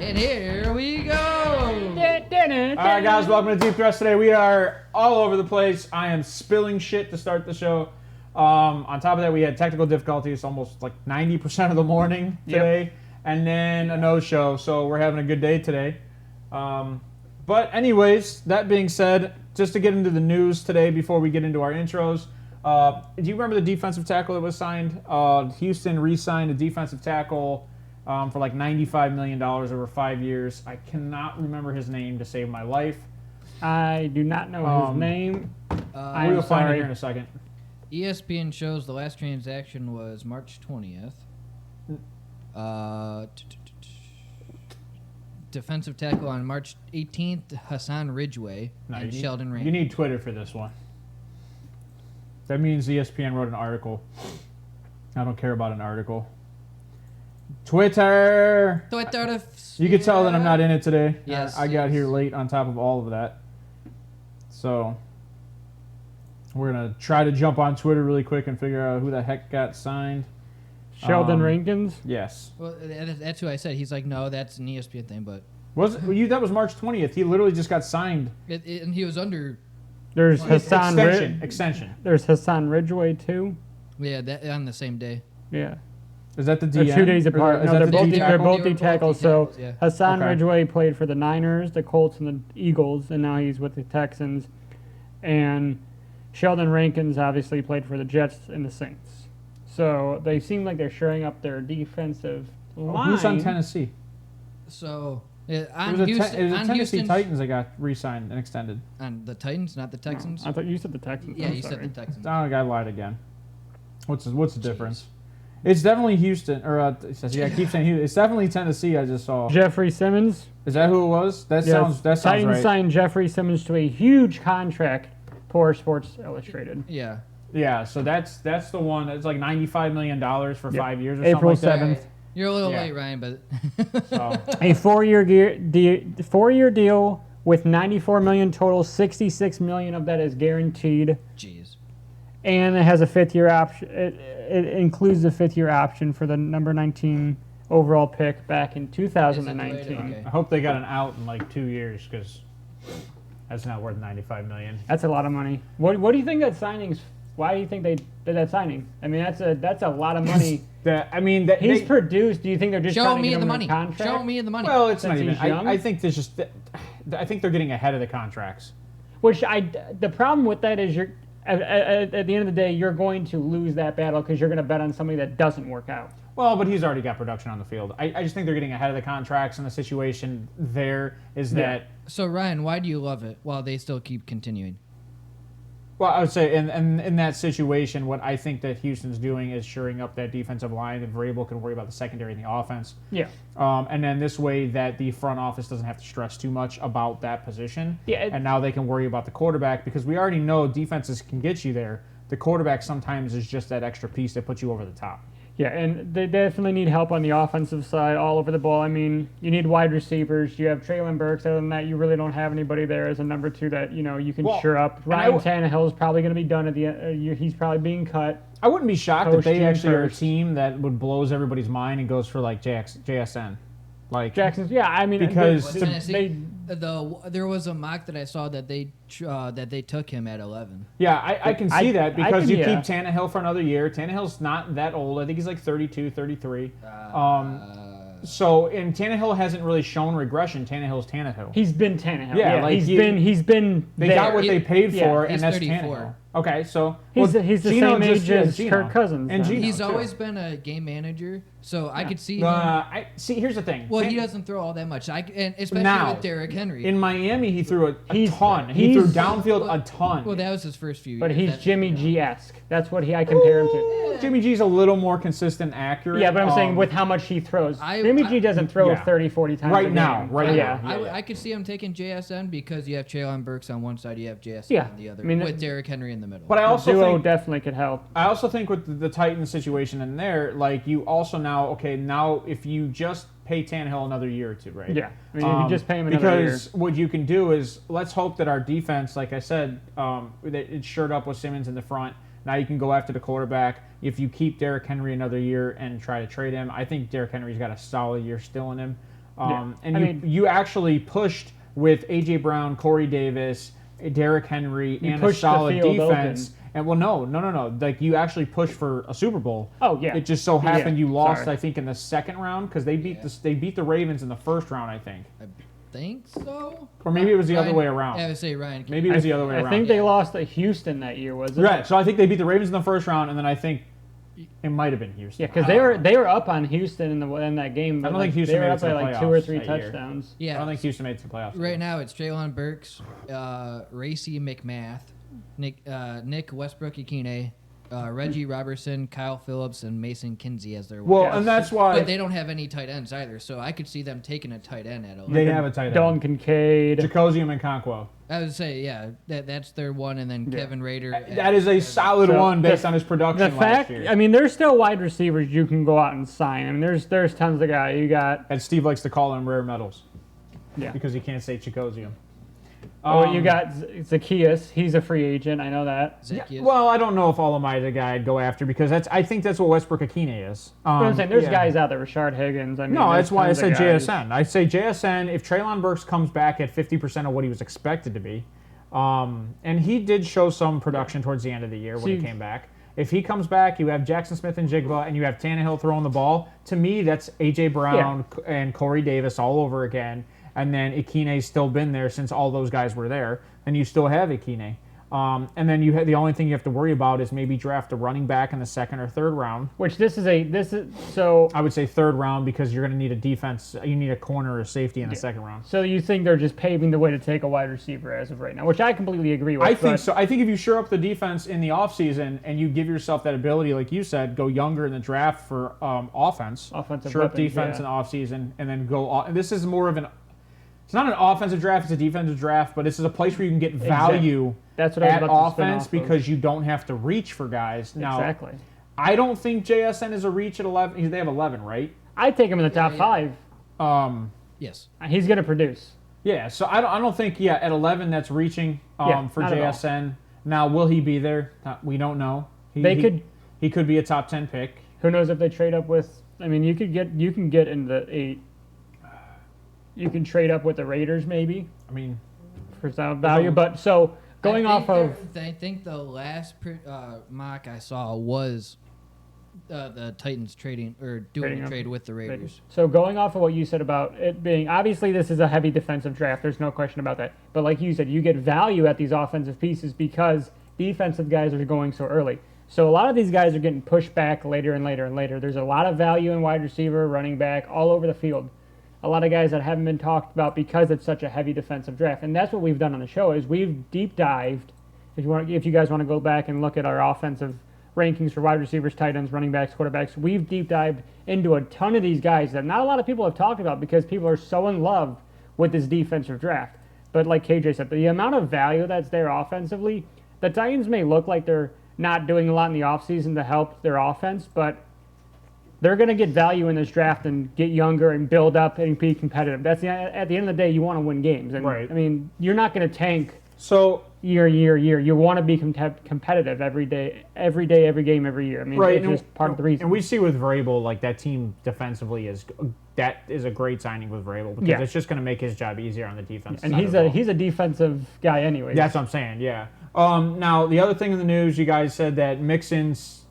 And here we go. All right, guys, welcome to Deep Thrust. Today we are all over the place. I am spilling shit to start the show. On top of that, we had technical difficulties almost like 90% of the morning today, and then a no-show. So we're having a good day today. But anyways, that being said, just to get into the news today before we get into our intros, do you remember the defensive tackle that was signed? Houston re-signed a defensive tackle for like $95 million over 5 years. I cannot remember his name to save my life. I do not know his name. We'll find it here in a second. ESPN shows the last transaction was March 20th. Defensive tackle on March 18th, Hassan Ridgeway and Sheldon Rankins. You need Twitter for this one. That means ESPN wrote an article. I don't care about an article. Twitter! You can tell that I'm not in it today. Yes. I got here late on top of all of that. So, we're going to try to jump on Twitter really quick and figure out who the heck got signed. Sheldon Rankins? Yes. Well, that's who I said. He's like, no, that's an ESPN thing, but... That was March 20th. He literally just got signed. And he was under... There's Hassan Extension. There's Hassan Ridgeway, too. Yeah, that on the same day. Yeah. Is that the They're DN? 2 days apart. No, they're both D tackles. So yeah. Hassan Ridgeway played for the Niners, the Colts, and the Eagles, and now he's with the Texans. And Sheldon Rankins obviously played for the Jets and the Saints. So they seem like they're shoring up their defensive line. Who's on Tennessee? So It was the Tennessee Titans that got re-signed and extended. On the Titans, not the Texans? No, I thought you said the Texans. Yeah, you said the Texans. Oh, I lied again. What's the difference? It's definitely Houston, or I keep saying Houston. It's definitely Tennessee. I just saw. Jeffrey Simmons. Is that who it was? That sounds Titans right. signed Jeffrey Simmons to a huge contract for Sports Illustrated. Yeah. Yeah, so that's the one. It's like $95 million for 5 years or April something like 7th. that. You're a little late, Ryan, but... So. A 4-year deal with $94 million total. $66 million of that is guaranteed. Jeez. And it has a 5th-year option. It includes a 5th-year option for the number 19 overall pick back in 2019. Okay. I hope they got an out in like 2 years because that's not worth $95 million. That's a lot of money. What do you think that signing's? Why do you think they did that signing? I mean, that's a lot of money. He's produced. Do you think they're just Show trying to me get the him money. a contract? Show me the money. Well, it's Since not even. he's young? I think there's just. I think they're getting ahead of the contracts. The problem with that is at the end of the day, you're going to lose that battle because you're going to bet on somebody that doesn't work out. Well, but he's already got production on the field. I just think they're getting ahead of the contracts, and the situation there is that... So, Ryan, why do you love it while they still keep continuing? Well, I would say in that situation, what I think that Houston's doing is shoring up that defensive line, and Vrabel can worry about the secondary and the offense. Yeah. And then this way that the front office doesn't have to stress too much about that position. Yeah. And now they can worry about the quarterback because we already know defenses can get you there. The quarterback sometimes is just that extra piece that puts you over the top. Yeah, and they definitely need help on the offensive side all over the ball. I mean, you need wide receivers. You have Traylon Burks. Other than that, you really don't have anybody there as a number 2 that, you can shore up. Ryan Tannehill is probably going to be done at the end. He's probably being cut. I wouldn't be shocked if they actually are a first. team that would blows everybody's mind and goes for like JSN. Like Jackson's, yeah, I mean, because there was a mock that I saw that they took him at 11. Yeah, I can see that because you keep yeah. Tannehill for another year. Tannehill's not that old. I think he's like 32, 33. So, and Tannehill hasn't really shown regression. Tannehill's Tannehill. He's been Tannehill. Yeah, like he's been. They there. got what they paid for, and he's that's 34. Tannehill. Okay, so he's the same age as Geno. Kirk Cousins. And Geno, he's too. always been a game manager, so I could see him. See, here's the thing. Well, he doesn't throw all that much, and especially Now, with Derrick Henry. In Miami, he threw a ton. He threw downfield a ton. Well, that was his first few years. But he's Jimmy G-esque. That's what I compare him to. Jimmy G's a little more consistent, accurate. Yeah, but I'm saying with how much he throws. Jimmy G doesn't throw 30, 40 times right a now. game. Right yeah. now. I could see him taking JSN because you have Traylon Burks on one side, you have JSN on the other, with Derrick Henry in the middle. But I also duo think definitely could help. I also think with the Titans situation in there, like you also now if you just pay Tannehill another year or two, right? Yeah, I mean, if you just pay him another year. Because what you can do is, let's hope that our defense, like I said, it's shored up with Simmons in the front. Now you can go after the quarterback. If you keep Derrick Henry another year and try to trade him, I think Derrick Henry's got a solid year still in him. You actually pushed with A.J. Brown, Corey Davis, Derrick Henry, and a solid defense. Open. And no. Like, you actually pushed for a Super Bowl. Oh, yeah. It just so happened you lost, I think, in the second round because they beat the Ravens in the first round, I think. I think so. Or maybe it was the other way around. Yeah, I would say Ryan. Maybe it was the other way around. I think they lost to Houston that year, was it? Right. So I think they beat the Ravens in the first round, and then I think it might have been Houston. Yeah, because they were up on Houston in that game. I don't think Houston made it to the playoffs. They were up by like 2 or 3 touchdowns. Yeah. I don't think Houston made it to the playoffs. Right now, it's Traylon Burks, Racy McMath, Nick Westbrook-Ikine, Reggie Robertson, Kyle Phillips, and Mason Kinsey as their and that's why. But they don't have any tight ends either, so I could see them taking a tight end at 11. They have a tight end. Dalton Kincaid, Jacosium and Conquo. I would say, yeah, that's their one, and then Kevin Rader. That is a solid one based on his production last year. I mean, there's still wide receivers you can go out and sign. I mean, there's tons of guys. You got. And Steve likes to call them rare metals. Yeah. Because he can't say Jacosium. You got Zacchaeus. He's a free agent. I know that. Yeah, well, I don't know if Olamide is a guy I'd go after because I think that's what Westbrook-Ikine is. I'm saying there's guys out there. Rashard Higgins. I mean, no, that's why I said JSN. I say JSN if Traylon Burks comes back at 50% of what he was expected to be, and he did show some production towards the end of the year when he came back. If he comes back, you have Jackson Smith and Jigba, and you have Tannehill throwing the ball. To me, that's A.J. Brown and Corey Davis all over again. And then Ikine's still been there since all those guys were there. And you still have Ikine. And then the only thing you have to worry about is maybe draft a running back in the second or third round. Which this is so. I would say third round because you're going to need a defense. You need a corner or safety in the second round. So you think they're just paving the way to take a wide receiver as of right now, which I completely agree with. I think so. I think if you shore up the defense in the offseason and you give yourself that ability, like you said, go younger in the draft for offense. Offensive shore up defense in the offseason and then go. And this is more of an. It's not an offensive draft; it's a defensive draft. But this is a place where you can get value That's what I was at about offense to spin off because of. you don't have to reach for guys. Now, Exactly. I don't think JSN is a reach at 11. They have 11, right? I'd take him in the top 5. Yes. He's going to produce. Yeah, so I don't think at 11 that's reaching for not at JSN. Now, will he be there? We don't know. He could be a top 10 pick. Who knows if they trade up with? I mean, you can get in the 8. You can trade up with the Raiders, maybe. I mean, for some value. But so going off of, I think the last mock I saw was the Titans trading or doing a trade with the Raiders. So going off of what you said about it being, obviously this is a heavy defensive draft. There's no question about that. But like you said, you get value at these offensive pieces because defensive guys are going so early. So a lot of these guys are getting pushed back later and later and later. There's a lot of value in wide receiver, running back, all over the field. A lot of guys that haven't been talked about because it's such a heavy defensive draft. And that's what we've done on the show is we've deep dived. If you guys want to go back and look at our offensive rankings for wide receivers, tight ends, running backs, quarterbacks, we've deep dived into a ton of these guys that not a lot of people have talked about because people are so in love with this defensive draft. But like KJ said, the amount of value that's there offensively, the Titans may look like they're not doing a lot in the offseason to help their offense, but they're going to get value in this draft and get younger and build up and be competitive. At the end of the day, you want to win games. And, right. I mean, you're not going to tank year. You want to be competitive every day, every game, every year. I mean, it's just part of the reason. And we see with Vrabel, like that team defensively is a great signing with Vrabel because it's just going to make his job easier on the defense. And he's a defensive guy anyway. That's what I'm saying. Yeah. Now the other thing in the news, you guys said that Mixon's.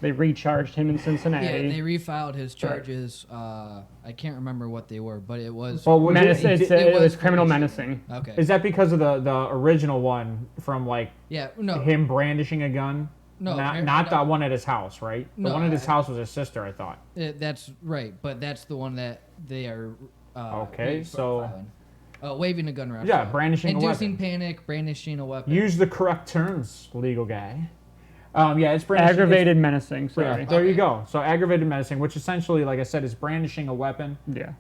They recharged him in Cincinnati. Yeah, they refiled his charges. I can't remember what they were, but it was... Well, it was criminal menacing. Okay. Is that because of the original one from, him brandishing a gun? No. Not the one at his house, right? The one at his house was his sister, I thought. That's right, but that's the one that they are... okay, so... waving a gun around. Yeah, brandishing a weapon. Inducing panic, brandishing a weapon. Use the correct terms, legal guy. It's brandishing. Aggravated menacing, sorry. Yeah, there you go. So aggravated menacing, which essentially, like I said, is brandishing a weapon. Yeah.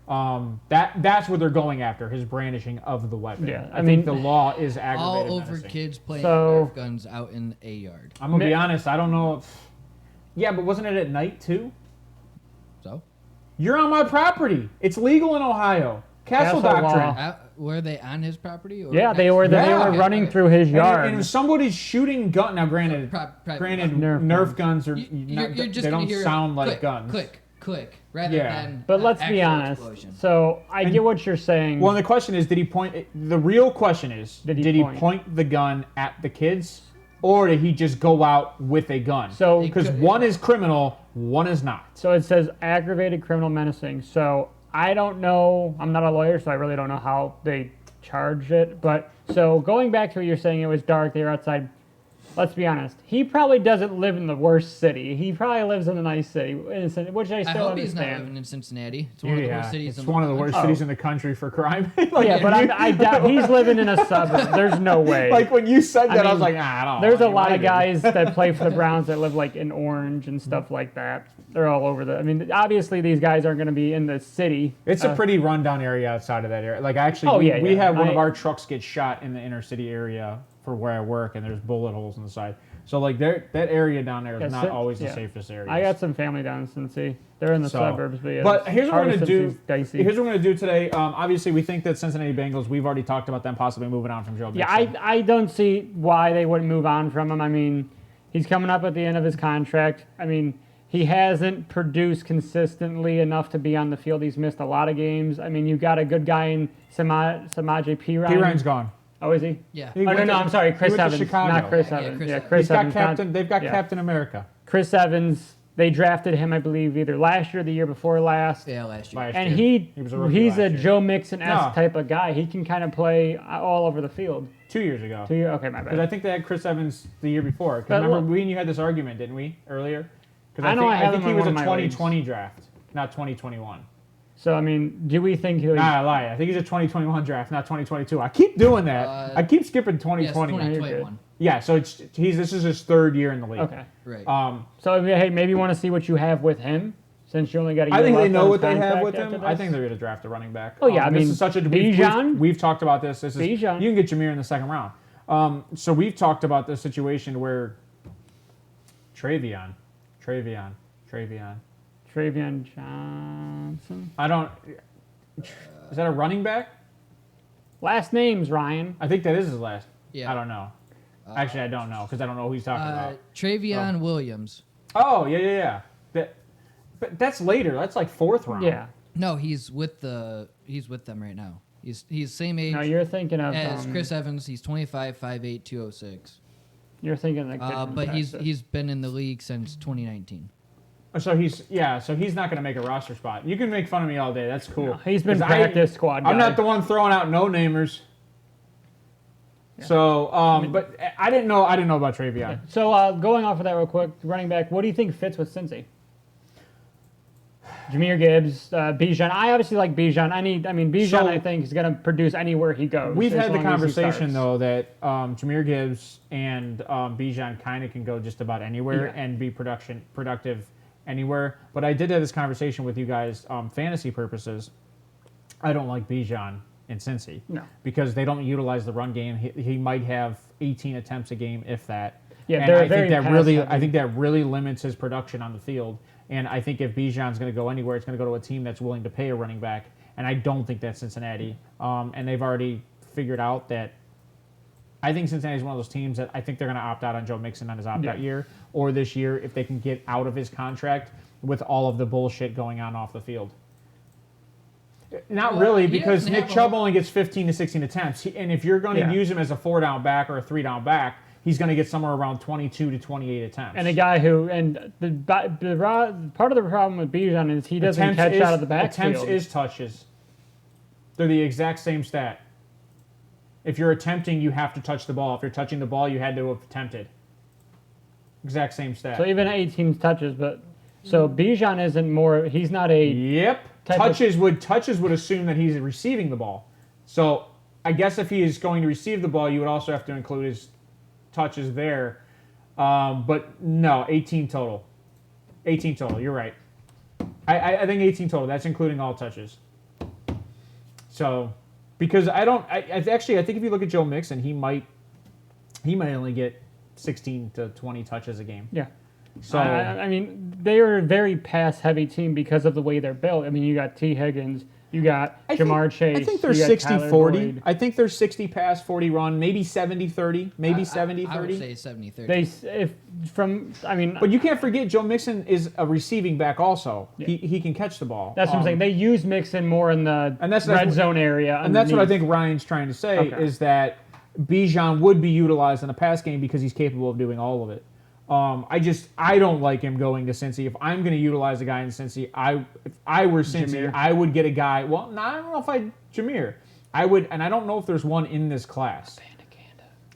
That's what they're going after, his brandishing of the weapon. Yeah. I think the law is aggravated all over menacing. kids playing Nerf guns out in a yard. I'm going to be honest, I don't know if... Yeah, but wasn't it at night, too? So? You're on my property. It's legal in Ohio. Castle doctrine. Were they on his property? Or yeah, they were. They were running through his yard. And if somebody's shooting gun, now granted, Nerf guns are you're just they don't hear sound like click, guns. Click, quick rather Yeah. than. But let's be actual honest. explosion. So I get what you're saying. Well, and the question is, did he point? The real question is, Did he did he point? point the gun at the kids, or did he just go out with a gun? So because could- one is criminal, one is not. So it says aggravated criminal menacing. So I don't know. I'm not a lawyer, so I really don't know how they charge it. But so going back to what you're saying, it was dark. They were outside. Let's be honest. He probably doesn't live in the worst city. He probably lives in a nice city, which I I still hope he's not understand. living in Cincinnati. It's one of the worst cities. It's in one of the worst country. cities in the country for crime. Yeah, but I doubt he's living in a suburb. There's no way. Like when you said that, I was mean, like, I don't know. There's a He lot might of be. guys that play for the Browns that live like in Orange and stuff like that. They're all over the. I mean, obviously these guys aren't going to be in the city. It's a pretty rundown area outside of that area. Like actually, Oh, we yeah. have one of our trucks get shot in the inner city area for where I work, and there's bullet holes in the side. So like that area down there is Yeah, not always the yeah. safest area. I got some family down in Cincy. They're in the So, suburbs, but yeah. But here's what we're part gonna of do. Cincy's dicey. Here's what we're gonna do today. Obviously, we think that Cincinnati Bengals. We've already talked about them possibly moving on from Joe Yeah, Mixon. I don't see why they wouldn't move on from him. I mean, he's coming up at the end of his contract. I mean, he hasn't produced consistently enough to be on the field. He's missed a lot of games. I mean, you got a good guy in Samaje Perine. P. Ryan's gone. Oh, is he? Yeah. He Oh, went no, to- I'm sorry, he Chris went to Evans, Chicago. not Chris Yeah, Evans. Chris Yeah, Evans. Chris He's got Evans. not- Captain. They've got yeah. Captain America. Chris Evans. They drafted him, I believe, either last year or the year before last. Yeah, last year. Last And year. he was a rookie he's a last year. Joe Mixon-esque No. type of guy. He can kind of play all over the field. 2 years ago. Okay, my Because bad. I think they had Chris Evans the year before. 'Cause But remember, look- we and you had this argument, didn't we, earlier? Because I know I have think him he on was one a of my 2020 draft, not 2021. So, I mean, do we think he'll... Nah, I lie. I think he's a 2021 draft, not 2022. I keep doing that. I keep skipping Yes, 2020. 2021. Yeah, so this is his third year in the league. Okay. Right. So, hey, maybe you want to see what you have with him, since you only got a year I think they left know on what his they have contract with after him. this. I think they're going to draft a running back. Oh, yeah, I this mean, is such a Bijan? we've talked about this. This is Bijan. you can get Jameer in the second round. So we've talked about this situation where Travion. Travion Johnson. I don't. Is that a running back? Last name's Ryan. I think that is his last. Yeah. I don't know. Actually, I don't know because I don't know who he's talking about. Travion Williams. Oh, yeah. But that's later. That's like fourth round. Yeah. No, he's with them right now. He's same age No, you're thinking of... as Chris Evans. He's 25, 5'8", 206. You're thinking like... But he's been in the league since 2019. So he's not going to make a roster spot. You can make fun of me all day. That's cool. No, he's been 'Cause practice squad guy. I'm not the one throwing out no-namers. Yeah. So, but I didn't know about Travion. So, going off of that real quick, running back, what do you think fits with Cincy? Jahmyr Gibbs, Bijan. I obviously like Bijan. Bijan, So- I think, is going to produce anywhere he goes. We've as had the long as he conversation starts. though that Jahmyr Gibbs and Bijan kind of can go just about anywhere Yeah. and be productive anywhere. But I did have this conversation with you guys, fantasy purposes. I don't like Bijan in Cincy. No. Because they don't utilize the run game. He might have 18 attempts a game, if that. Yeah, and they're I very think that really, pass-heavy. I think that really limits his production on the field. And I think if Bijan's going to go anywhere, it's going to go to a team that's willing to pay a running back. And I don't think that's Cincinnati. And they've already figured out that. I think Cincinnati is one of those teams that I think they're going to opt out on Joe Mixon on his opt-out year, or this year if they can get out of his contract with all of the bullshit going on off the field. Not Well, really, he because doesn't Nick have a Chubb whole- only gets 15 to 16 attempts. And if you're going to Yeah. use him as a 4-down back or a 3-down back, he's going to get somewhere around 22 to 28 attempts. And a guy who, and part of the problem with Bijan is he doesn't Attempts catch is- out of the backfield. Attempts is touches. They're the exact same stat. If you're attempting, you have to touch the ball. If you're touching the ball, you had to have attempted. Exact same stat. So even 18 touches, but so Bijan isn't more. He's not a. Yep. type of- Touches would assume that he's receiving the ball. So I guess if he is going to receive the ball, you would also have to include his touches there. But no, 18 total. 18 total. You're right. I think 18 total. That's including all touches. So, because I think if you look at Joe Mixon, he might only get 16 to 20 touches a game. Yeah. So I mean, they are a very pass-heavy team because of the way they're built. I mean, you got T. Higgins, You got Jamar Chase. I think they're 60-40. I think they're 60 pass, 40 run, maybe 70-30, maybe 70-30. I would say 70-30. But you can't forget Joe Mixon is a receiving back also. Yeah. He can catch the ball. That's what I'm saying. They use Mixon more in the red zone area. And that's what I think Ryan's trying to say is that Bijan would be utilized in a pass game because he's capable of doing all of it. I don't like him going to Cincy. If I'm going to utilize a guy in Cincy, if I were Cincy, Jameer. I would get a guy. Well, I don't know if Jameer. I would, and I don't know if there's one in this class.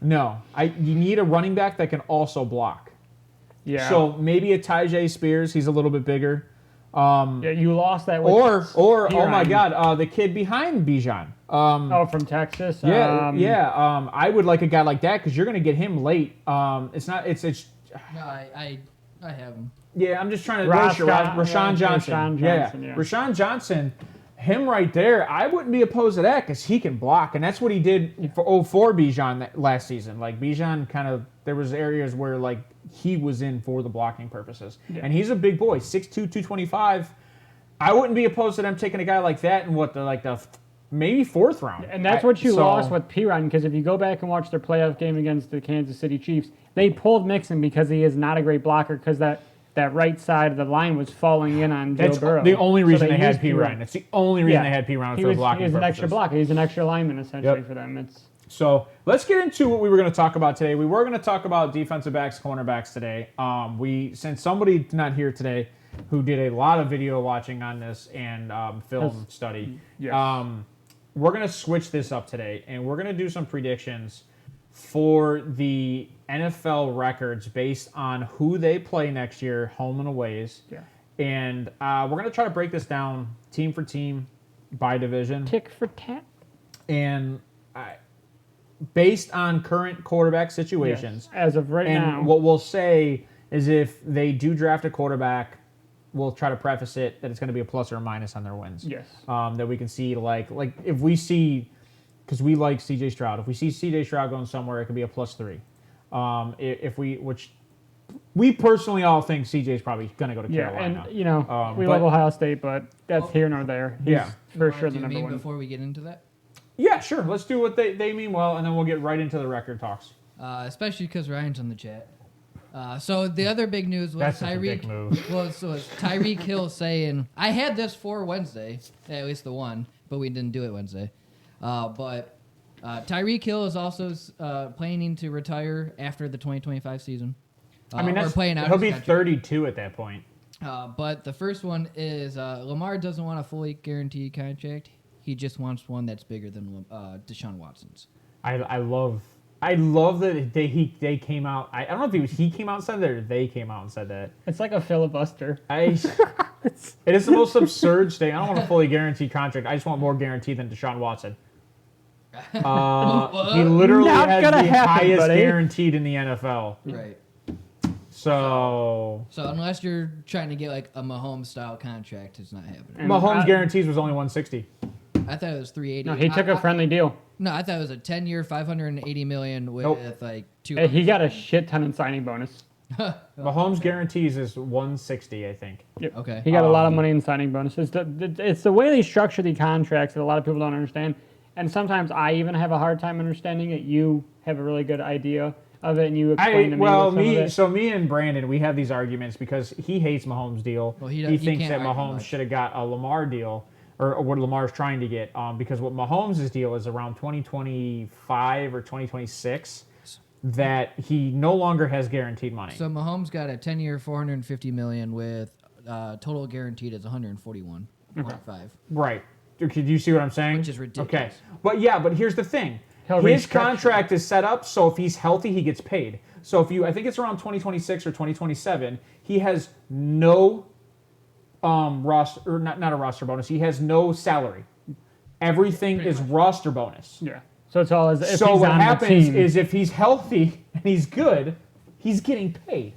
No, you need a running back that can also block. Yeah. So maybe a Tyjae Spears. He's a little bit bigger. You lost that. With Or oh my God, the kid behind Bijan. From Texas. I would like a guy like that because you're going to get him late. It's not. It's. No, I have him. Yeah, I'm just trying to. Rashawn Johnson. Yeah. Rashawn Johnson. Him right there. I wouldn't be opposed to that because he can block, and that's what he did for Bijan last season. Like Bijan, kind of, there was areas where like he was in for the blocking purposes, and he's a big boy, 6'2", 225. I wouldn't be opposed to them taking a guy like that in the maybe fourth round. And that's what you lost with Piron, because if you go back and watch their playoff game against the Kansas City Chiefs, they pulled Mixon because he is not a great blocker because that right side of the line was falling in on Joe Burrow. The only reason they had Piron. That's the only reason they had Piron for the blocking purposes. He was an extra blocker. He's an extra lineman, essentially, for them. So let's get into what we were going to talk about today. We were going to talk about defensive backs, cornerbacks today. Since somebody's not here today who did a lot of video watching on this and film study, we're going to switch this up today, and we're going to do some predictions for the NFL records based on who they play next year, home and aways. Yeah. And we're going to try to break this down team for team by division. Tick for tat. And based on current quarterback situations. Yes, as of right now. And what we'll say is if they do draft a quarterback, we'll try to preface it that it's going to be a plus or a minus on their wins. Yes. That we can see, like if we see, because we like C.J. Stroud. If we see C.J. Stroud going somewhere, it could be a +3. Which we personally all think C.J. is probably going to go to Carolina. And we love Ohio State, but that's here nor there. He's for sure the number one. Before we get into that. Yeah, sure. Let's do what they mean well, and then we'll get right into the record talks. Especially because Ryan's on the chat. So the other big news was Tyreek. Tyreek Hill saying, I had this for Wednesday, at least the one, but we didn't do it Wednesday. But Tyreek Hill is also planning to retire after the 2025 season. He'll be 32 at that point. But the first one is Lamar doesn't want a fully guaranteed contract. He just wants one that's bigger than Deshaun Watson's. I love that they came out. I don't know if he came out and said that or they came out and said that. It's like a filibuster. It is the most absurd thing. I don't want a fully guaranteed contract. I just want more guaranteed than Deshaun Watson. He literally has the highest guaranteed in the NFL. Right. So unless you're trying to get like a Mahomes style contract, it's not happening. Mahomes guarantees was only 160. I thought it was 380. No, he took a friendly deal. No, I thought it was a 10-year, $580 million with like 2. Hey, he got a shit ton in signing bonus. Mahomes guarantees is 160, I think. Yep. Okay. He got a lot of money in signing bonuses. It's the way they structure the contracts that a lot of people don't understand, and sometimes I even have a hard time understanding it. You have a really good idea of it, and you explain to me. Me and Brandon, we have these arguments because he hates Mahomes' deal. Well, he thinks that Mahomes should have got a Lamar deal. Or what Lamar's trying to get, because what Mahomes' deal is around 2025 or 2026, that he no longer has guaranteed money. So Mahomes got a 10-year, $450 million with total guaranteed is 141.5. Right. Do you see what I'm saying? Which is ridiculous. Okay. But here's the thing. His contract is set up so if he's healthy, he gets paid. So I think it's around 2026 or 2027, he has no roster, or not a roster bonus. He has no salary. Everything is roster bonus. Yeah. So it's all as if so he's what on happens the team. is if he's healthy and he's good, he's getting paid.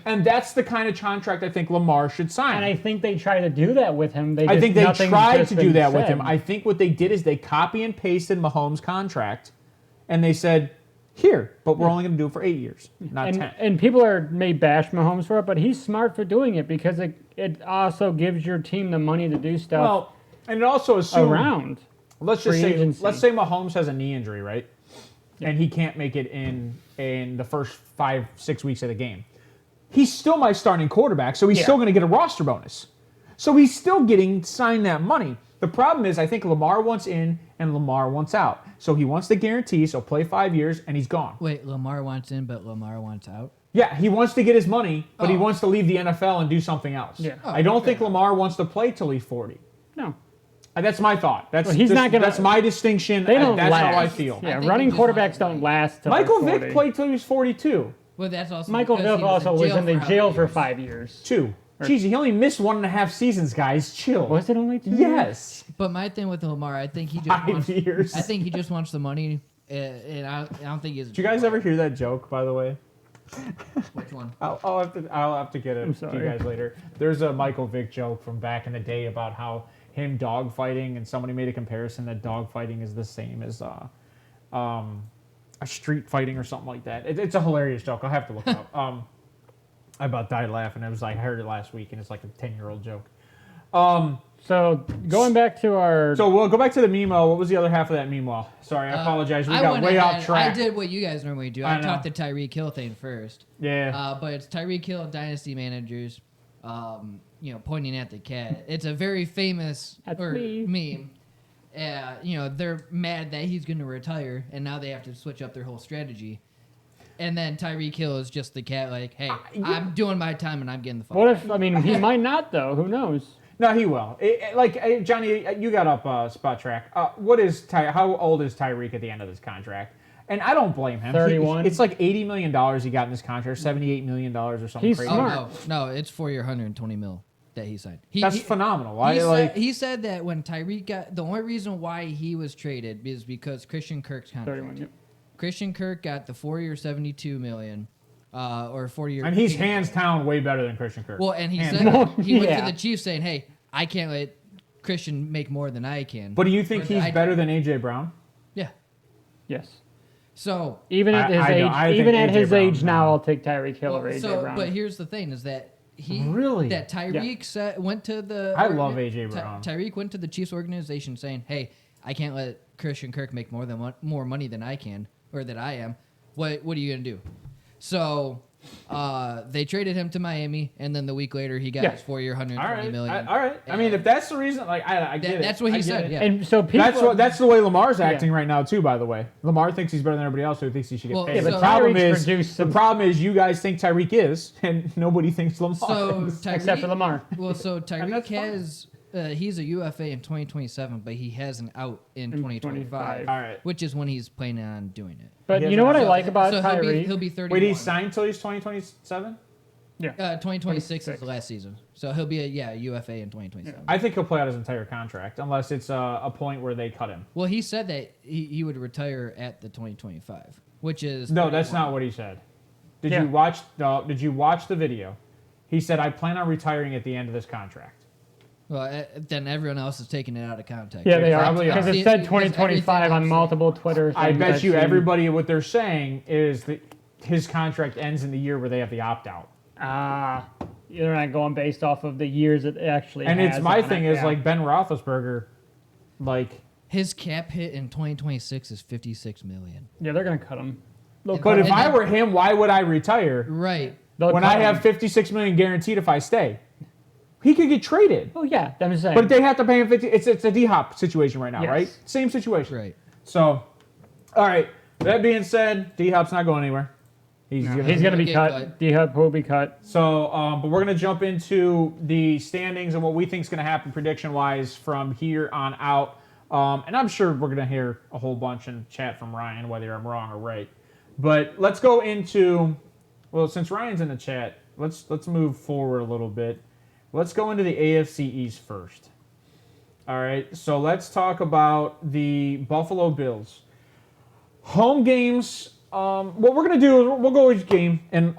And that's the kind of contract I think Lamar should sign. And I think they try to do that with him. I think they tried to do that with him. I think what they did is they copy and pasted Mahomes' contract, and they said, here, but we're only going to do it for 8 years, not 10. And people may bash Mahomes for it, but he's smart for doing it because it also gives your team the money to do stuff And it also assumes around. Let's just free say agency. let's say Mahomes has a knee injury, right? And he can't make it in the first 5-6 weeks of the game. He's still my starting quarterback, so he's still going to get a roster bonus. So he's still getting signed that money. The problem is I think Lamar wants in and Lamar wants out. So he wants the guarantee, so play 5 years and he's gone. Wait, Lamar wants in, but Lamar wants out? Yeah, he wants to get his money, but he wants to leave the NFL and do something else. Yeah. I don't think Lamar wants to play till he's 40. No. That's my thought. He's not gonna. That's my distinction. They don't that's last. how I feel. Yeah, I think running he just quarterbacks wants don't last till Michael they're 40. Vick played till he was 42. Well, that's also Michael because Vick he was also was in the how jail many for years? 5 years. 2. Jeez, he only missed 1.5 seasons, guys. Chill. Was it only 2 years? Yes. But my thing with Lamar, I think he just 5 wants. years. I think he just wants the money, and I don't think he's. Did you guys ever hear that joke, by the way? Which one? I'll have to get it to you sorry. guys later. There's a Michael Vick joke from back in the day about how him dogfighting, and somebody made a comparison that dogfighting is the same as a street fighting or something like that. It's a hilarious joke. I'll have to look it up. I about died laughing. It was like I heard it last week, and it's like a 10-year-old joke. So going back to our. So we'll go back to the memo. What was the other half of that memo? Sorry, I apologize. We got went way ahead. off track. I did what you guys normally do. I I know. talked the Tyreek Hill thing first. Yeah. But it's Tyreek Hill Dynasty managers, pointing at the cat. It's a very famous That's meme. They're mad that he's going to retire, and now they have to switch up their whole strategy. And then Tyreek Hill is just the cat, like, hey, I'm doing my time and I'm getting the fuck What out. if? I mean, he might not though. Who knows? No, he will. Johnny, you got up Spot Track. How old is Tyreek at the end of this contract? And I don't blame him. 31. It's like $80 million he got in this contract, $78 million or something He's crazy. smart. No, it's 4 year, $120 million that he signed. That's phenomenal. He said that when Tyreek got the only reason why he was traded is because Christian Kirk's contract. 31. Yep. Christian Kirk got the 4 year, $72 million, or 4 year. And he's hands down way better than Christian Kirk. Well, and he Hands said down. he went Yeah. to the Chiefs saying, "Hey, I can't let Christian make more than I can." But do you think Or he's better than A.J. Brown? Yeah. Yes. So Even at his I age, think even at A.J. his Brown, age now, I'll take Tyreek Hill or well, AJ Brown. but here's the thing: is that Really? that Tyreek went to the. I love A.J. Brown. Tyreek went to the Chiefs organization saying, "Hey, I can't let Christian Kirk make more money than I can or that I am. What are you gonna do?" So they traded him to Miami, and then the week later he got his 4 year, $120 million. All right. I mean, if that's the reason, I get it. That's what I he get said. it. Yeah. and so people. That's the way Lamar's acting right now too. By the way, Lamar thinks he's better than everybody else, so he thinks he should get Well, paid. yeah, the but problem Tyreek's is produced the some- problem is you guys think Tyreek is, and nobody thinks Lamar. So is. Tyreek, Except for Lamar. Well, so Tyreek that's fine. has he's a UFA in 2027, but he has an out in 2025, All right. which is when he's planning on doing it. But He you know what I hasn't- like about so Tyreek? he'll be 31. Wait, he's signed till he's 2027. 2026 is the last season, so he'll be a UFA in 2027. I think he'll play out his entire contract unless it's a point where they cut him. Well, he said that he would retire at the 2025, which is No, that's not what he said. Did Yeah. you watch? No, did you watch the video? He said, "I plan on retiring at the end of this contract." Well, then everyone else is taking it out of context. Yeah, they are. probably Because are. it Because said everything 2025 on I'm multiple Twitter I things bet I've you seen. everybody what they're saying is that his contract ends in the year where they have the opt out. They're not going based off of the years it actually And has it's my on thing it, is yeah. like Ben Roethlisberger, like His cap hit in 2026 is $56 million. Yeah, they're going to cut him. They'll And- but cut if him. I were him, why would I retire Right. They'll when cut I have him. 56 million guaranteed if I stay? He could get traded. Oh, yeah, I'm just saying. But they have to pay him 50. It's a D-Hop situation right now, Yes. right? Same situation. Right. So, all right. That being said, D-Hop's not going anywhere. He's No, gonna, he's going to be get cut. cut. D-Hub will be cut. So, but we're going to jump into the standings and what we think is going to happen prediction-wise from here on out. And I'm sure we're going to hear a whole bunch in chat from Ryan, whether I'm wrong or right. But let's go into, well, since Ryan's in the chat, let's move forward a little bit. Let's go into the AFC East first. All right, so let's talk about the Buffalo Bills. Home games, what we're going to do is we'll go each game and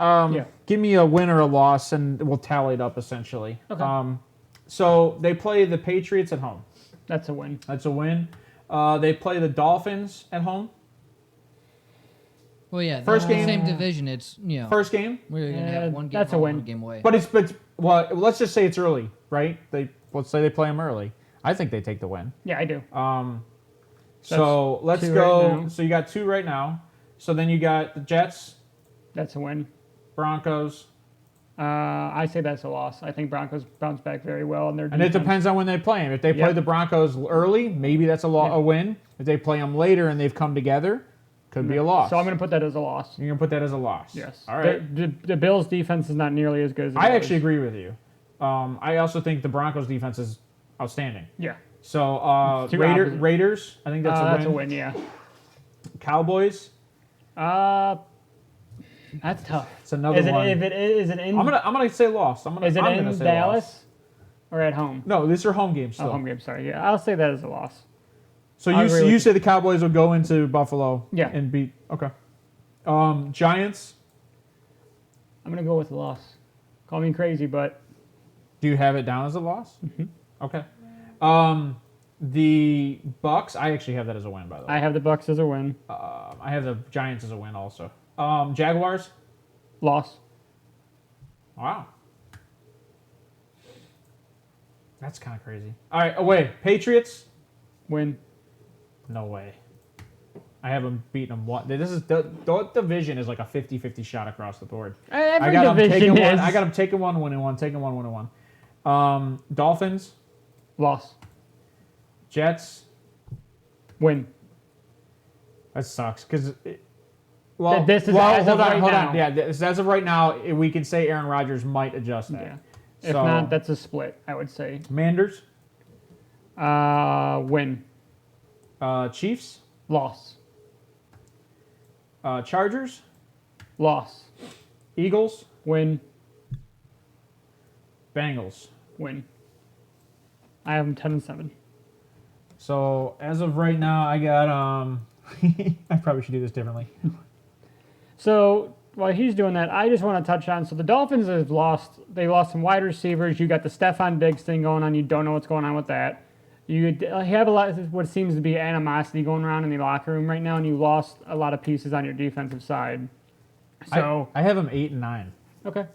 give me a win or a loss, and we'll tally it up essentially. Okay. So they play the Patriots at home. That's a win. That's a win. They play the Dolphins at home. Well, yeah. First the game- Same division. It's First game. we're gonna Yeah, have one game. that's a home, win. One game away. But let's just say it's early, right? Let's say they play them early. I think they take the win. Yeah, I do. So let's two go. right now. So you got 2 right now. So then you got the Jets, That's a win. Broncos. I say that's a loss. I think Broncos bounce back very well, and And it depends on when they play them. If they play the Broncos early, maybe that's a win. If they play them later and they've come together, could be a loss. So I'm going to put that as a loss. You're going to put that as a loss. Yes. All right. The Bills' defense is not nearly as good as it I was. actually agree with you. I also think the Broncos defense is outstanding. Yeah. So Raiders, I think that's a win. That's a win, yeah. Cowboys. That's tough. It's another one. Is it in? I'm gonna say loss. Is it in Dallas or at home? No, these are home games still. Oh, home game. Sorry. Yeah, I'll say that as a loss. So you say the Cowboys will go into Buffalo and beat. Okay. Giants. I'm gonna go with a loss. Call me crazy, but Do you have it down as a loss? Mm-hmm. Okay. The Bucks. I actually have that as a win, by the way. I have the Bucks as a win. I have the Giants as a win also. Jaguars. Loss. Wow. That's kind of crazy. All right, away. Patriots. Win. No way. I have them beating them one. This is the division is like a 50-50 shot across the board. Every I got them taking division is. one. I got them taking one, winning one, taking one, winning one. Dolphins. Loss. Jets. Win. That sucks because. This is as of right now. Yeah, as of right now, we can say Aaron Rodgers might adjust that. Yeah. If not, that's a split, I would say. Commanders. Win. Chiefs. Loss. Chargers. Loss. Eagles. Win. Bengals. Win. I have them 10-7. So as of right now, I got I probably should do this differently. So while he's doing that, I just want to touch on. So the Dolphins have lost. They lost some wide receivers. You got the Stephon Diggs thing going on. You don't know what's going on with that. You have a lot of what seems to be animosity going around in the locker room right now, and you lost a lot of pieces on your defensive side. So I have them 8 and 9. Okay.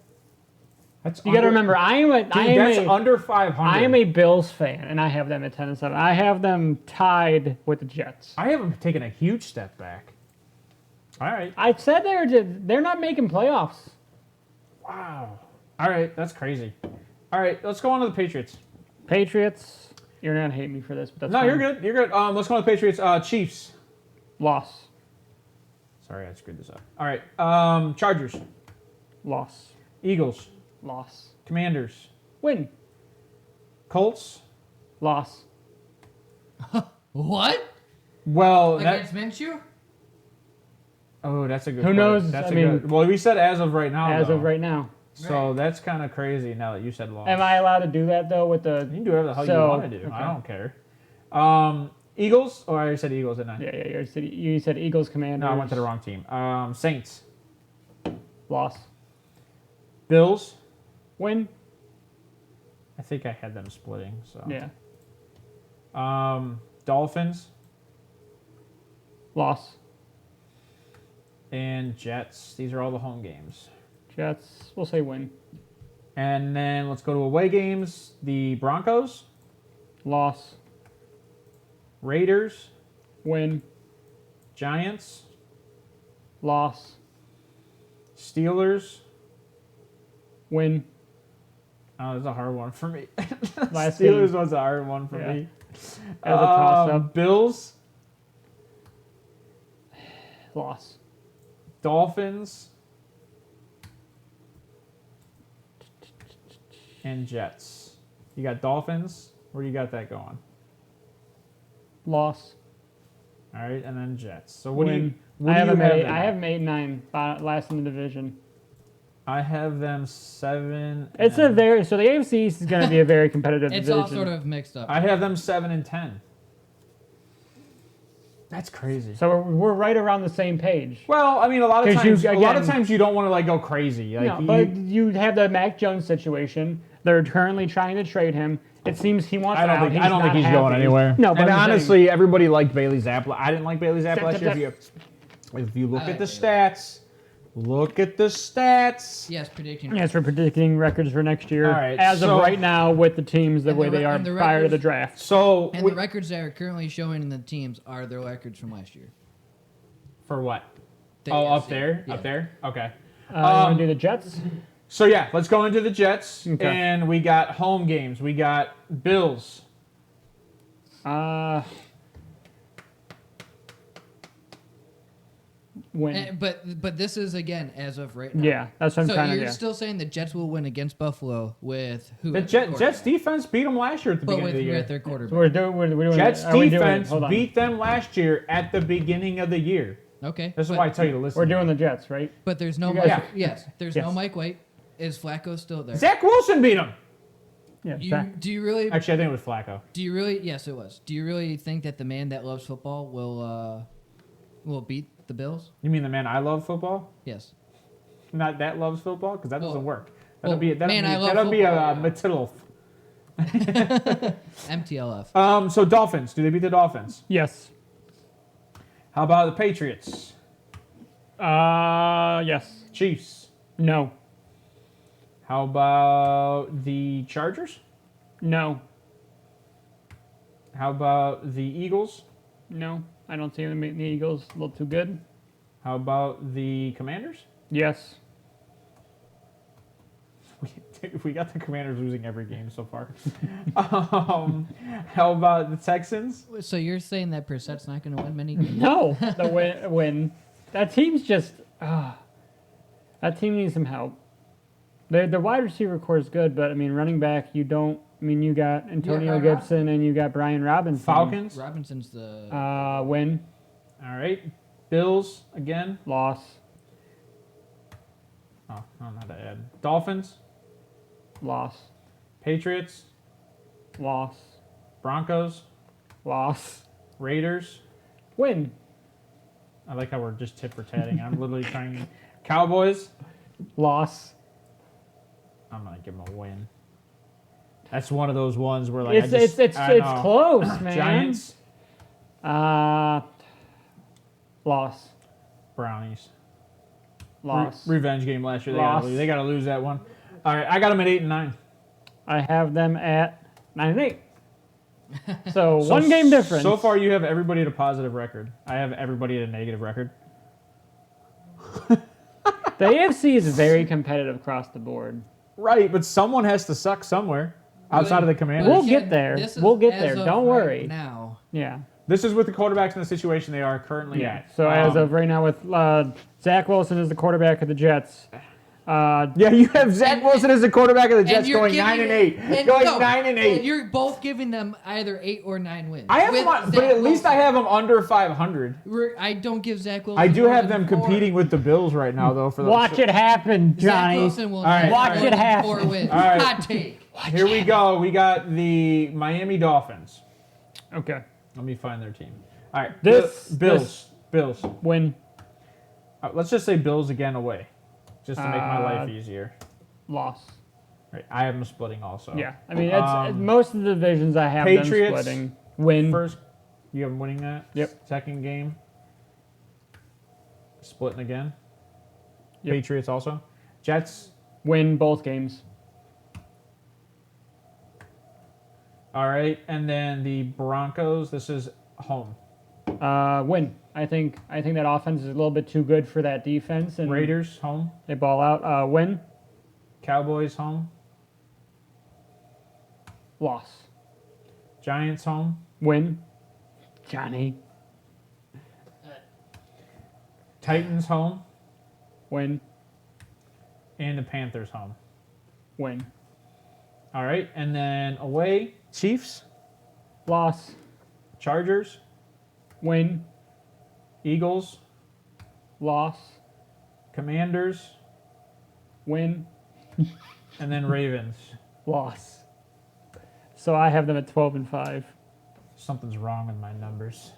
That's You got to remember, that's under 500. I am a Bills fan, and I have them at 10-7. I have them tied with the Jets. I have them taking a huge step back. All right. I said they're not making playoffs. Wow. All right, that's crazy. All right, let's go on to the Patriots. Patriots, you're gonna hate me for this, but that's No, fine. you're good. You're good. Let's go on to the Patriots. Chiefs. Loss. Sorry, I screwed this up. All right. Chargers. Loss. Eagles. Loss. Commanders. Win. Colts. Loss. What? Well, Against Minshew? Oh, that's a good. Who knows? That's I mean, good. Well, we said as of right now. As of right now. So that's kind of crazy. Now that you said loss. Am I allowed to do that though? With the You can do whatever the hell you want to do. okay. I don't care. Eagles. Oh, I already said Eagles, didn't I? Yeah. You said Eagles, Commanders. No, I went to the wrong team. Saints. Loss. Bills. Win. I think I had them splitting. So. Yeah. Dolphins Loss. and Jets. These are all the home games. Jets. We'll say win. And then let's go to away games. The Broncos, Loss. Raiders, Win. Giants, Loss. Steelers. Win. Oh, that's a hard one for me. Last Steelers game. was a hard one for me. As a toss-up. Bills, Loss. Dolphins, and Jets. You got Dolphins. Where do you got that going? Loss. All right, and then Jets. So what Win. do you? I have them them 8-9, last in the division. I have them 7. It's a very so the AFC East is going to be a very competitive It's division. all sort of mixed up. I have them 7 and 10. That's crazy. So we're right around the same page. Well, I mean, a lot of 'Cause times, you- you don't want to like go crazy. Like, No, but you have the Mac Jones situation. They're currently trying to trade him. It seems he wants out. I don't think not he's going happy. anywhere. No, but and I'm saying- honestly, everybody liked Bailey Zapp. I didn't like Bailey Zapp last year. If you look at the stats, Look at the stats. Yes, predicting. Yes, we're predicting records for next year. All right, as of so- right now, with the teams the And way the they re- are and the prior to the records- draft. So And the records that are currently showing in the teams are their records from last year. for what? The Up AFC. there? Yeah. Up there? Okay. You want to do the Jets? So yeah, let's go into the Jets. Okay. And we got home games. We got Bills. Win. But this is again as of right now. Yeah, that's what I'm So trying to you're do. still saying the Jets will win against Buffalo with who? The at their Jets quarterback? defense beat them last year at the But beginning with of the who year. at their quarterback? So we're doing. Jets are we doing- defense hold on. beat them last year at the beginning of the year. Okay. This is but, why I tell you to listen. We're doing the Jets, right? But there's no You Mike. guys- Yes, there's Yes. no Mike White. Is Flacco still there? Zach Wilson beat him. Yeah. Do you really? Actually, I think it was Flacco. Do you really? Yes, it was. Do you really think that the man that loves football will beat the Bills? You mean the man I love football? Yes. Not that loves football? Because that doesn't Well- work. well, man, I love that'll be a football, Matilf. MTLF. So Dolphins. Do they beat the Dolphins? Yes. How about the Patriots? Yes. Chiefs. No. How about the Chargers? No. How about the Eagles? No. I don't see them beating the Eagles. A little too good. How about the Commanders? Yes. We got the Commanders losing every game so far. How about the Texans? So you're saying that Brissett's not going to win many games? No. The win. That team's just. That team needs some help. The wide receiver core is good, but I mean, running back, you don't. I mean, you got Antonio Brian Gibson and you got Brian Robinson. Falcons? Robinson's the. Win. All right. Bills again. Loss. Oh, I don't know how to add. Dolphins. Loss. Patriots. Loss. Broncos. Loss. Raiders. Win. I like how we're just tit for tatting. I'm literally trying. Cowboys. Loss. I'm gonna give them a win. That's one of those ones where It's I know. close, man. Giants. Loss. Brownies. Loss. Revenge game last year. Loss. They gotta lose that one. All right, I got them at 8-9. I have them at 9-8. So one game difference. So far, you have everybody at a positive record. I have everybody at a negative record. The AFC is very competitive across the board. Right, but someone has to suck somewhere outside of the Commanders. We'll get there. This is We'll get as there. of Don't right worry. Now. Yeah. This is with the quarterbacks in the situation they are currently at. So as of right now, with Zach Wilson as the quarterback of the Jets. Yeah, you have Zach Wilson as the quarterback of the Jets going 9-8. Going 9-8. And you're both giving them either 8 or 9 wins. I have them, but at least I have them under 500. I don't give Zach Wilson. I do more have than them 4. competing with the Bills right now, though. For the Watch it happen, Zach Johnny. Wilson will right, not watch have it more than happen. 4 wins. All right. Hot take. Here we go. We got the Miami Dolphins. Okay. Let me find their team. All right, This- Bills. Win. Let's just say Bills again away, just to make my life easier. Loss. Right, I have them splitting also. Yeah. I mean, it's most of the divisions I have Patriots, them splitting. Win. First, you have them winning that. Yep. Second game, splitting again. Yep. Patriots also. Jets. Win both games. All right, and then the Broncos. This is home. Win. I think that offense is a little bit too good for that defense, and Raiders home. they ball out. Win. Cowboys home. Loss. Giants home. Win. Johnny. Titans home. Win. And the Panthers home. Win. All right, and then away, Chiefs, Loss. Chargers, Win. Eagles, Loss. Commanders, Win. and then Ravens. Loss. So I have them at 12-5. Something's wrong with my numbers.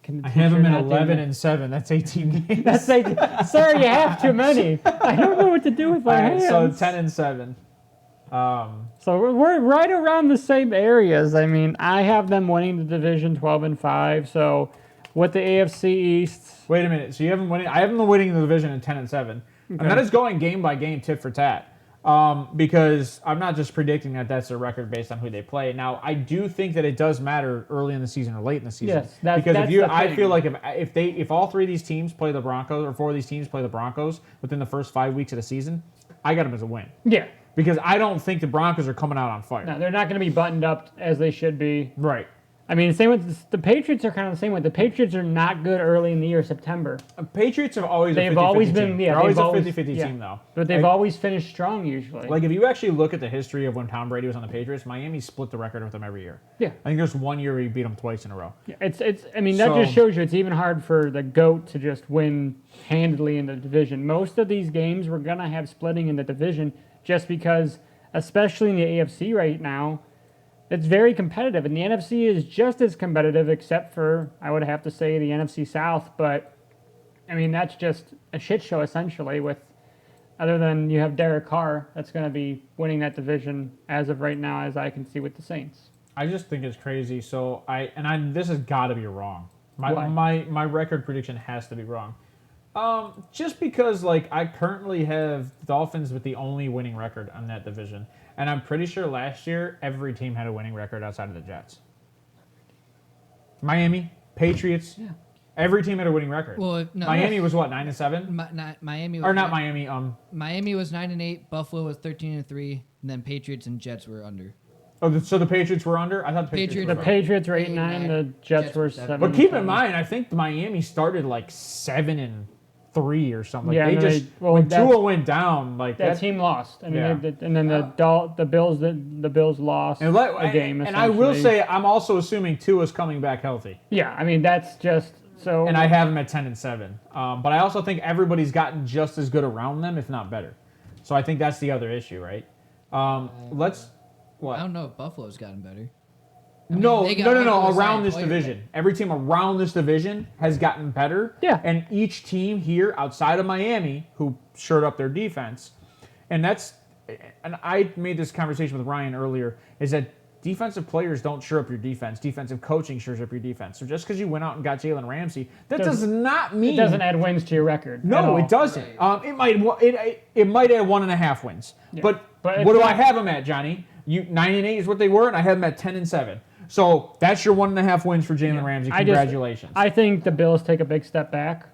Can the I have teacher them at not do 11-7. That's 18 games. That's like, sir, you have too many. I don't know what to do with my All right, hands. so 10-7. So we're right around the same areas. I mean, I have them winning the division 12-5. So With the AFC East. Wait a minute. So you haven't winning? I haven't been winning the division in 10-7, and that is going game by game, tit for tat. Because I'm not just predicting that that's their record based on who they play. Now, I do think that it does matter early in the season or late in the season. Yes, that's I feel like if all three of these teams play the Broncos or four of these teams play the Broncos within the first 5 weeks of the season, I got them as a win. Yeah. Because I don't think the Broncos are coming out on fire. No, they're not going to be buttoned up as they should be. Right. I mean, same with the Patriots are kind of the same way. The Patriots are not good early in the year, September. Patriots have always they've a 50-50 always been team. yeah, they're always a always, 50-50 yeah. team though. But they've always finished strong usually. Like if you actually look at the history of when Tom Brady was on the Patriots, Miami split the record with them every year. Yeah. I think there's 1 year where he beat them twice in a row. Yeah, it's I mean that just shows you it's even hard for the GOAT to just win handily in the division. Most of these games we're gonna have splitting in the division just because, especially in the AFC right now, it's very competitive, and the NFC is just as competitive, except for, I would have to say, the NFC South. But, I mean, that's just a shit show, essentially, with, other than you have Derek Carr, that's going to be winning that division as of right now, as I can see with the Saints. I just think it's crazy. So, this has got to be wrong. Why? My record prediction has to be wrong. Just because, like, I currently have Dolphins with the only winning record on that division. And I'm pretty sure last year, every team had a winning record outside of the Jets. Miami, Patriots, every team had a winning record. Well, no, Miami was what, 9-7? Miami was Or not Miami. Miami was 9-8. Buffalo was 13-3, and then Patriots and Jets were under. Oh, so the Patriots were under? I thought the Patriots were The Patriots were 8-9, the Jets were 7. But keep in mind, I think Miami started like 7-3 or something. Like yeah, when Tua went down, like that team lost. I mean, yeah. and then the Bills lost a game. And I will say, I'm also assuming Tua's coming back healthy. Yeah, I mean that's just so. And I have him at 10-7. But I also think everybody's gotten just as good around them, if not better. So I think that's the other issue, right? What? I don't know if Buffalo's gotten better. No, around around this division. Every team around this division has gotten better. Yeah. And each team here outside of Miami who shored up their defense, and I made this conversation with Ryan earlier, is that defensive players don't shore up your defense. Defensive coaching shores up your defense. So just because you went out and got Jalen Ramsey, that does not mean... It doesn't add wins to your record. No, it doesn't. Right. It might add 1.5 wins. Yeah. But what do I have them at, Johnny? 9-8 is what they were, and I have them at 10-7. So that's your 1.5 wins for Jalen Ramsey. Congratulations. I think the Bills take a big step back.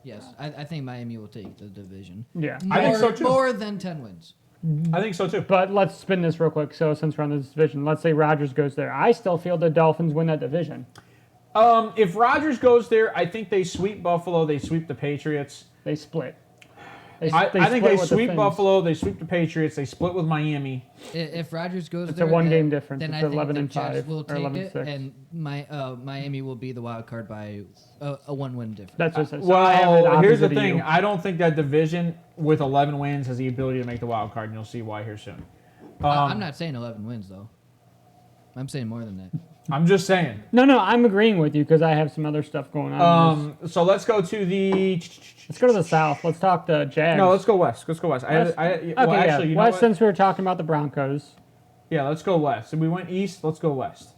Yes, I think Miami will take the division. Yeah. I think so too. More than 10 wins. I think so too. But let's spin this real quick. So since we're on this division, let's say Rodgers goes there. I still feel the Dolphins win that division. If Rodgers goes there, I think they sweep Buffalo. They sweep the Patriots. They split. I think they sweep Buffalo. They sweep the Patriots. They split with Miami. If Rodgers goes it's there, a one-game difference. Then it's I think 11-5 the Jets will or take 11-6. it, and Miami will be the wild card by a one-win difference. That's what it says. Well, here's the thing. I don't think that division with 11 wins has the ability to make the wild card, and you'll see why here soon. I'm not saying 11 wins though. I'm saying more than that. I'm just saying. No, I'm agreeing with you because I have some other stuff going on. So let's go to the. Let's go to the South. Let's talk the Jags. No, let's go west. Let's go west. West, since we were talking about the Broncos. Yeah, let's go west. So we went east. Let's go west.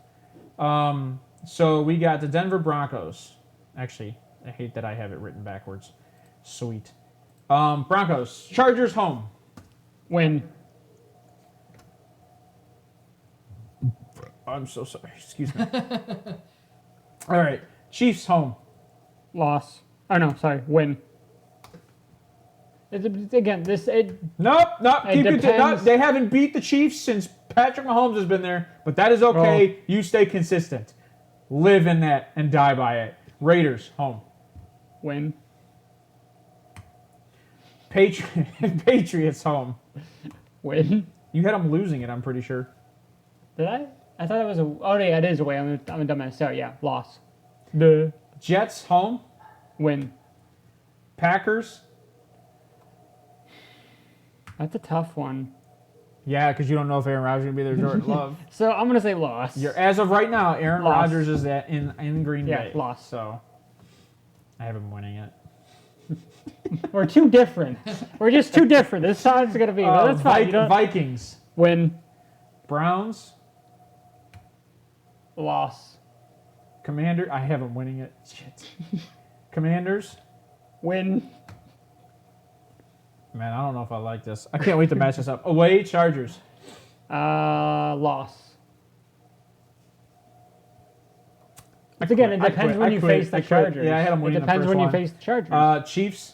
So we got the Denver Broncos. Actually, I hate that I have it written backwards. Sweet. Broncos. Chargers home. Win. I'm so sorry. Excuse me. All right. Chiefs home. Loss. Oh, no, sorry. Win. Again, Nope. depends. They haven't beat the Chiefs since Patrick Mahomes has been there, but that is okay. Oh. You stay consistent. Live in that and die by it. Raiders home. Win. Patriots home. Win. You had them losing it, I'm pretty sure. Did I? I thought it was yeah, it is away. I'm a dumbass. Sorry, yeah, loss. Duh. Jets home. Win. Packers. That's a tough one. Yeah, because you don't know if Aaron Rodgers is going to be there. Jordan Love. So I'm going to say loss. As of right now, Aaron Loss. Rodgers is in Green Bay. Yeah, loss. So I haven't been winning it. We're too different. We're just too different. This side's going to be. That's fine. Vikings. Win. Browns. Loss. Commander. I have them winning it. Shit. Commanders. Win. Man, I don't know if I like this. I can't wait to match this up. Away, Chargers. Loss. Again, it depends when you face the Chargers. Yeah, I had them winning It depends when you face the Chargers. Chiefs.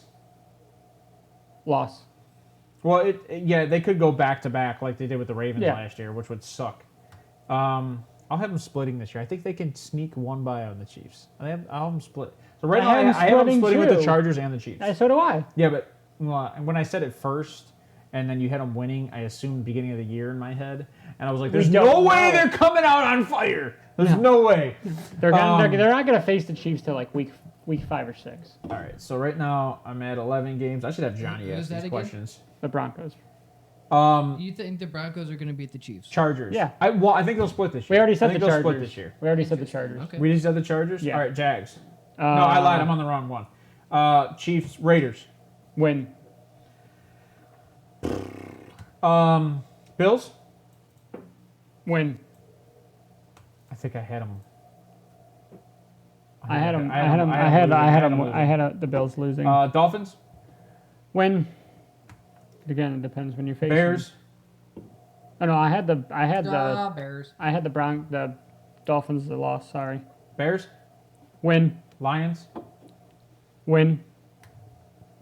Loss. Well, they could go back to back like they did with the Ravens last year, which would suck. I'll have them splitting this year. I think they can sneak one by on the Chiefs. I'll have them split. So right now, I have them splitting with the Chargers and the Chiefs. So do I. Yeah, but when I said it first, and then you had them winning, I assumed beginning of the year in my head, and I was like, "There's no way they're coming out on fire. There's no way." They're not gonna face the Chiefs till like week 5 or 6. All right, so right now I'm at 11 games. I should have Johnny ask these questions. The Broncos. You think the Broncos are going to beat the Chiefs? Chargers. Yeah. I think they'll split this year. We already said the they'll Chargers. split this year. We already said the Chargers. Okay. We just said the Chargers? Yeah. All right, Jags. No, I lied. I'm on the wrong one. Chiefs, Raiders. Win. Bills? Win. I think I had them. I had the Bills losing. Dolphins? Win. Again, it depends when you face Bears? them. Oh no, I had the Bears. I had the Dolphins the loss, sorry. Bears? Win. Lions? Win.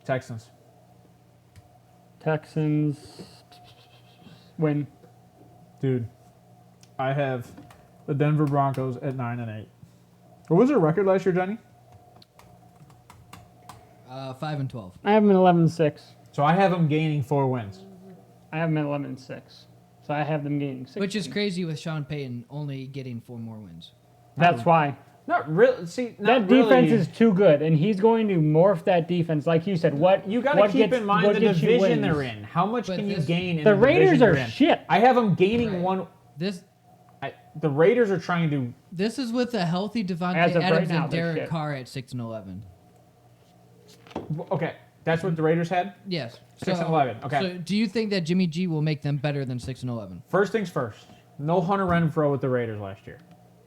Texans? Texans. Win. Dude, I have the Denver Broncos at 9-8. What was their record last year, Johnny? 5-12. I have them at 11-6. So I have them gaining 4 wins. I have them at 11-6. So I have them gaining 6. Which is crazy with Sean Payton only getting 4 more wins. That's why. Not really. See, that defense is too good, and he's going to morph that defense. Like you said, you got to keep in mind the division they're in. How much can you gain in the Raiders division are shit. I have them gaining one. The Raiders are trying to. This is with a healthy Devontae Adams and Derek Carr at 6-11. Okay, that's what the Raiders had. Yes, 6-11. Okay. So do you think that Jimmy G will make them better than 6-11? First things first. No Hunter Renfrow with the Raiders last year,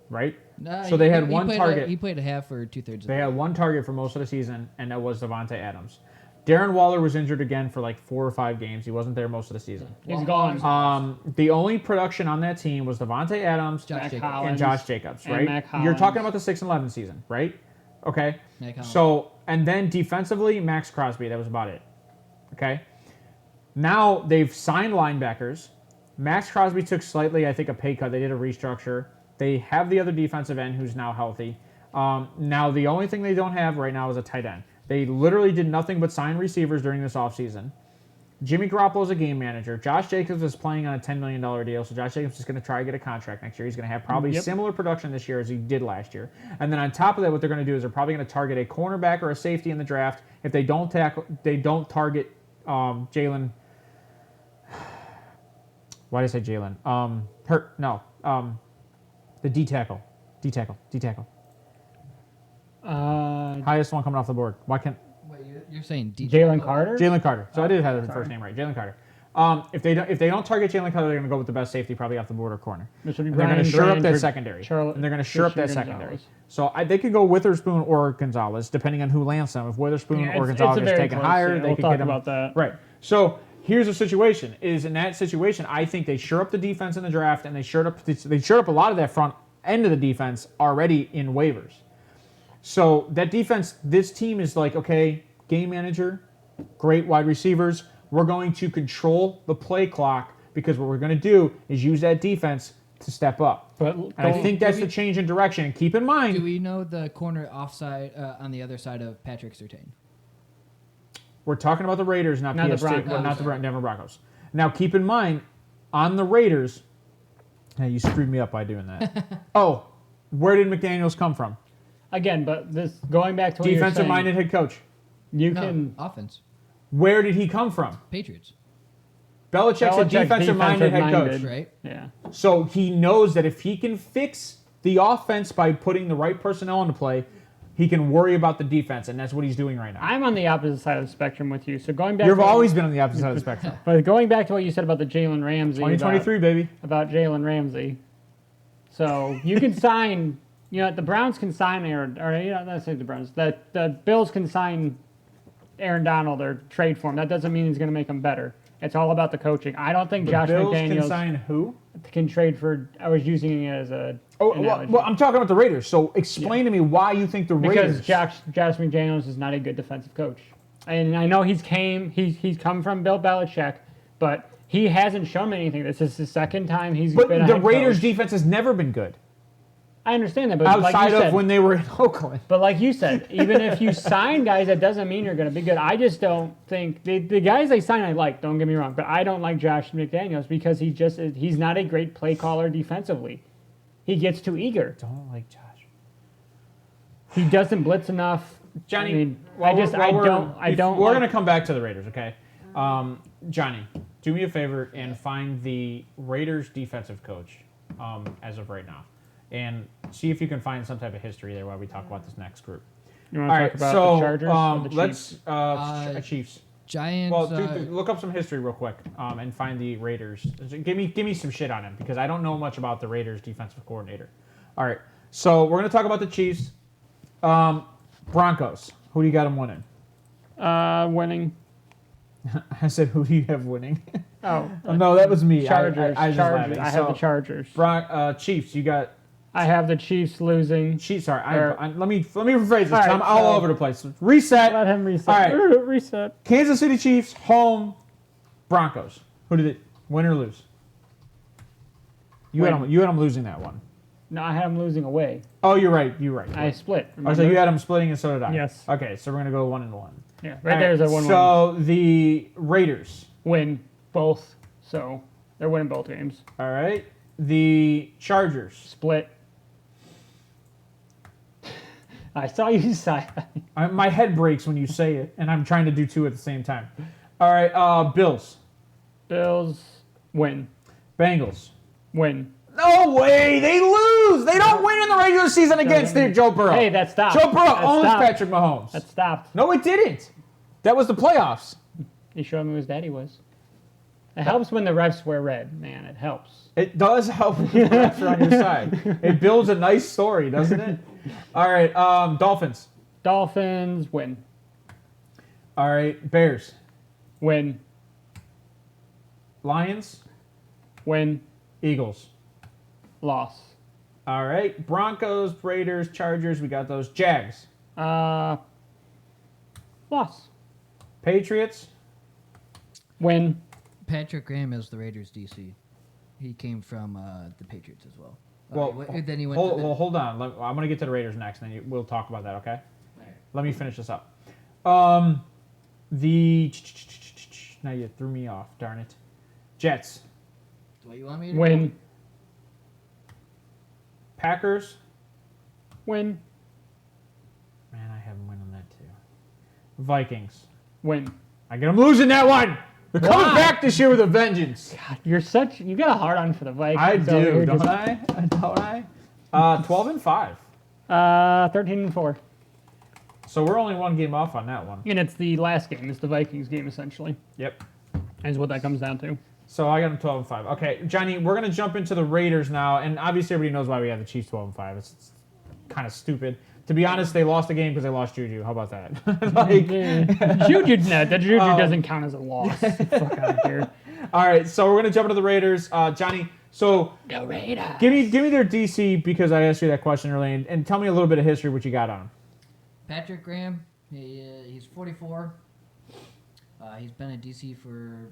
right? Nah, so they had one target. He played a half or 2/3. They had one target for most of the season, and that was Devontae Adams. Darren Waller was injured again for like 4 or 5 games. He wasn't there most of the season. He's gone. The only production on that team was Devontae Adams and Josh Jacobs, right? You're talking about the 6-11 season, right? Okay. So, and then defensively, Max Crosby. That was about it. Okay. Now they've signed linebackers. Max Crosby took slightly, I think, a pay cut. They did a restructure. They have the other defensive end who's now healthy. Now the only thing they don't have right now is a tight end. They literally did nothing but sign receivers during this offseason. Jimmy Garoppolo is a game manager. Josh Jacobs is playing on a $10 million deal, so Josh Jacobs is going to try to get a contract next year. He's going to have probably similar production this year as he did last year. And then on top of that, what they're going to do is they're probably going to target a cornerback or a safety in the draft. If they don't target Jalen. Why did I say Jalen? The D tackle. Highest one coming off the board. Why can't? Wait, you're saying Jalen Carter? Jalen Carter. So I did have the first name right. Jalen Carter. If they don't target Jalen Carter, they're going to go with the best safety probably off the board or corner. They're going to shore up that secondary. So they could go Witherspoon or Gonzalez, depending on who lands them. If Witherspoon or Gonzalez is taken higher, they could get them. About that. Right. So here's the situation. In that situation, I think they shore up the defense in the draft, and they shored up a lot of that front end of the defense already in waivers. So that defense, this team is like, okay, game manager, great wide receivers. We're going to control the play clock because what we're going to do is use that defense to step up. And I think that's the change in direction. And keep in mind... Do we know the corner offside on the other side of Patrick Surtain? We're talking about the Raiders, not the Broncos. Not the Denver Broncos. Now, keep in mind, on the Raiders... Now, you screwed me up by doing that. Oh, where did McDaniels come from? Again, but this going back to what defensive-minded head coach. Offense. Where did he come from? Patriots. Belichick's a defensive-minded head coach. Right? Yeah. So he knows that if he can fix the offense by putting the right personnel into play, he can worry about the defense, and that's what he's doing right now. I'm on the opposite side of the spectrum with you. So going back, you've always been on the opposite side of the spectrum. But going back to what you said about the Jalen Ramsey, 2023, baby. About Jalen Ramsey. So you can sign the Browns can sign let's say the Browns. The Bills can sign Aaron Donald or trade for him. That doesn't mean he's going to make them better. It's all about the coaching. I don't think Josh Bills McDaniels can sign who? Can trade for. I was using it as a. Well, I'm talking about the Raiders. So explain to me why you think the Raiders. Because Josh McDaniels is not a good defensive coach, and I know he's come from Bill Belichick, but he hasn't shown me anything. This is his second time he's been a head But the Raiders' coach. defense has never been good. I understand that, but Outside like of when they were in Oakland. But like you said, even if you sign guys, that doesn't mean you're going to be good. I just don't think the guys they sign I like. Don't get me wrong, but I don't like Josh McDaniels because he's not a great play caller defensively. He gets too eager. Don't like Josh. He doesn't blitz enough. Johnny, I mean, we're don't. going to come back to the Raiders, okay? Johnny, do me a favor and find the Raiders defensive coach as of right now. And see if you can find some type of history there while we talk about this next group. You want to talk about the Chargers or the Chiefs? Let's Chiefs. Giants. Well, look up some history real quick and find the Raiders. Give me some shit on him because I don't know much about the Raiders defensive coordinator. All right, so we're going to talk about the Chiefs. Broncos. Who do you got them winning? Winning. I said, who do you have winning? Oh, no, that was me. Chargers. I Chargers. I have the Chargers. Chiefs. You got. I have the Chiefs losing. Chiefs. Sorry. Let me rephrase this. Right, I'm all over the place. Reset. Let him reset. All right. Reset. Kansas City Chiefs home. Broncos. Who did it win or lose? You had them losing that one. No, I had them losing away. Oh, you're right. I split. Oh, so you had them splitting, and so did I. Yes. Okay, so we're gonna go 1-1. Yeah, right there's a 1-1. So the Raiders Win both, so they're winning both games. All right. The Chargers Split. I saw you sigh. My head breaks when you say it, and I'm trying to do two at the same time. All right. Bills. Bills win. Bengals. Win. No way! They lose! They don't win in the regular season against Joe Burrow. Hey, that stopped. Joe Burrow owns stopped. Patrick Mahomes. That stopped. No, it didn't. That was the playoffs. He showed me who his daddy was. It helps when the refs wear red, man. It helps. It does help when the refs are on your side. It builds a nice story, doesn't it? All right, Dolphins. Dolphins win. All right, Bears. Win. Lions. Win. Eagles. Loss. All right, Broncos, Raiders, Chargers. We got those. Jags. Loss. Patriots. Win. Patrick Graham is the Raiders DC. He came from the Patriots as well. Well, then he went. hold on. I'm going to get to the Raiders next, and then we'll talk about that. Okay. Right. Let me finish this up. Now you threw me off. Darn it. Jets. What you want me to Win. do? Packers. Win. Man, I have them winning that too. Vikings. Win. I get them losing that one. They're coming back this year with a vengeance. God, you got a hard on for the Vikings. I do, don't I? Don't I? 12-5. 13-4. So we're only one game off on that one. And it's the last game. It's the Vikings game, essentially. Yep. Is what that comes down to. So I got them 12-5. Okay, Johnny, we're going to jump into the Raiders now, and obviously everybody knows why we have the Chiefs 12-5. It's kind of stupid. To be honest, they lost the game because they lost Juju. How about that? Juju, no, that Juju doesn't count as a loss. Fuck out of here. All right, so we're going to jump into the Raiders. Johnny, so The Raiders. give me their DC because I asked you that question earlier, and tell me a little bit of history, what you got on them. Patrick Graham. He's 44. He's been at DC for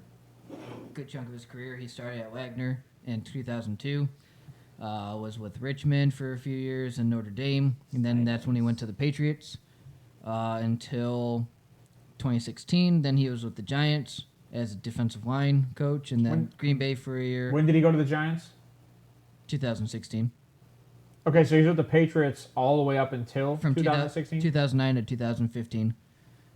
a good chunk of his career. He started at Wagner in 2002. Was with Richmond for a few years and Notre Dame, and then that's when he went to the Patriots until 2016. Then he was with the Giants as a defensive line coach, and then Green Bay for a year. When did he go to the Giants? 2016. Okay, so he's with the Patriots all the way up until From 2016? 2009 to 2015.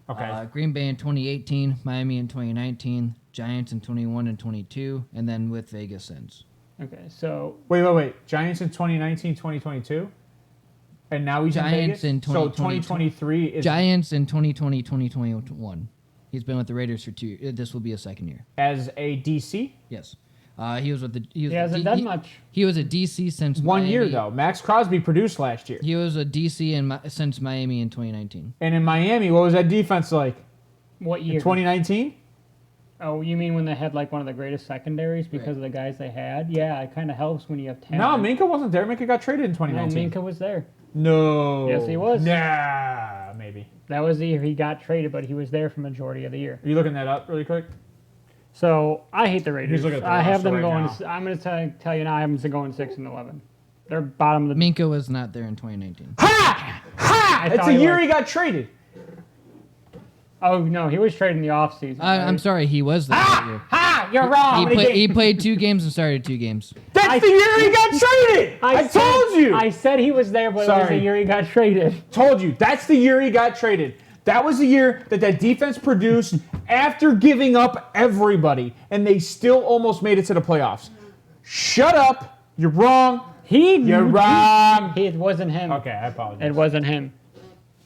Okay. Green Bay in 2018, Miami in 2019, Giants in 21 and 22, and then with Vegas since. Okay, so Wait. Giants in 2019, 2022? And now he's Giants in Vegas? in So 2023 is... Giants in 2020, 2021. He's been with the Raiders for 2 years. This will be a second year. As a DC? Yes. He was with the. He hasn't done much. He was a DC since 1 year Miami. though. Max Crosby produced last year. He was a DC since Miami in 2019. And in Miami, what was that defense like? What year? 2019? Oh, you mean when they had like one of the greatest secondaries because of the guys they had? Yeah, it kind of helps when you have 10. No, Minka wasn't there. Minka got traded in 2019. No, Minka was there. No. Yes, he was. Nah, maybe. That was the year he got traded, but he was there for majority of the year. Are you looking that up really quick? So I hate the Raiders. looking at the I have them roster right going. now. I'm going to tell you now. I have them going 6-11. They're bottom of the. Minka was not there in 2019. Ha! Ha! It's thought the he year was. he got traded. Oh no, he was traded in the offseason. I'm sorry, he was there that year. Ha! You're wrong. He played 2 games and started 2 games. That's the year he got traded. I told you. I said he was there, but it was Sorry. the year he got traded. Told you. That's the year he got traded. That was the year that defense produced after giving up everybody, and they still almost made it to the playoffs. Shut up. You're wrong. You're wrong. It wasn't him. Okay, I apologize. It wasn't him.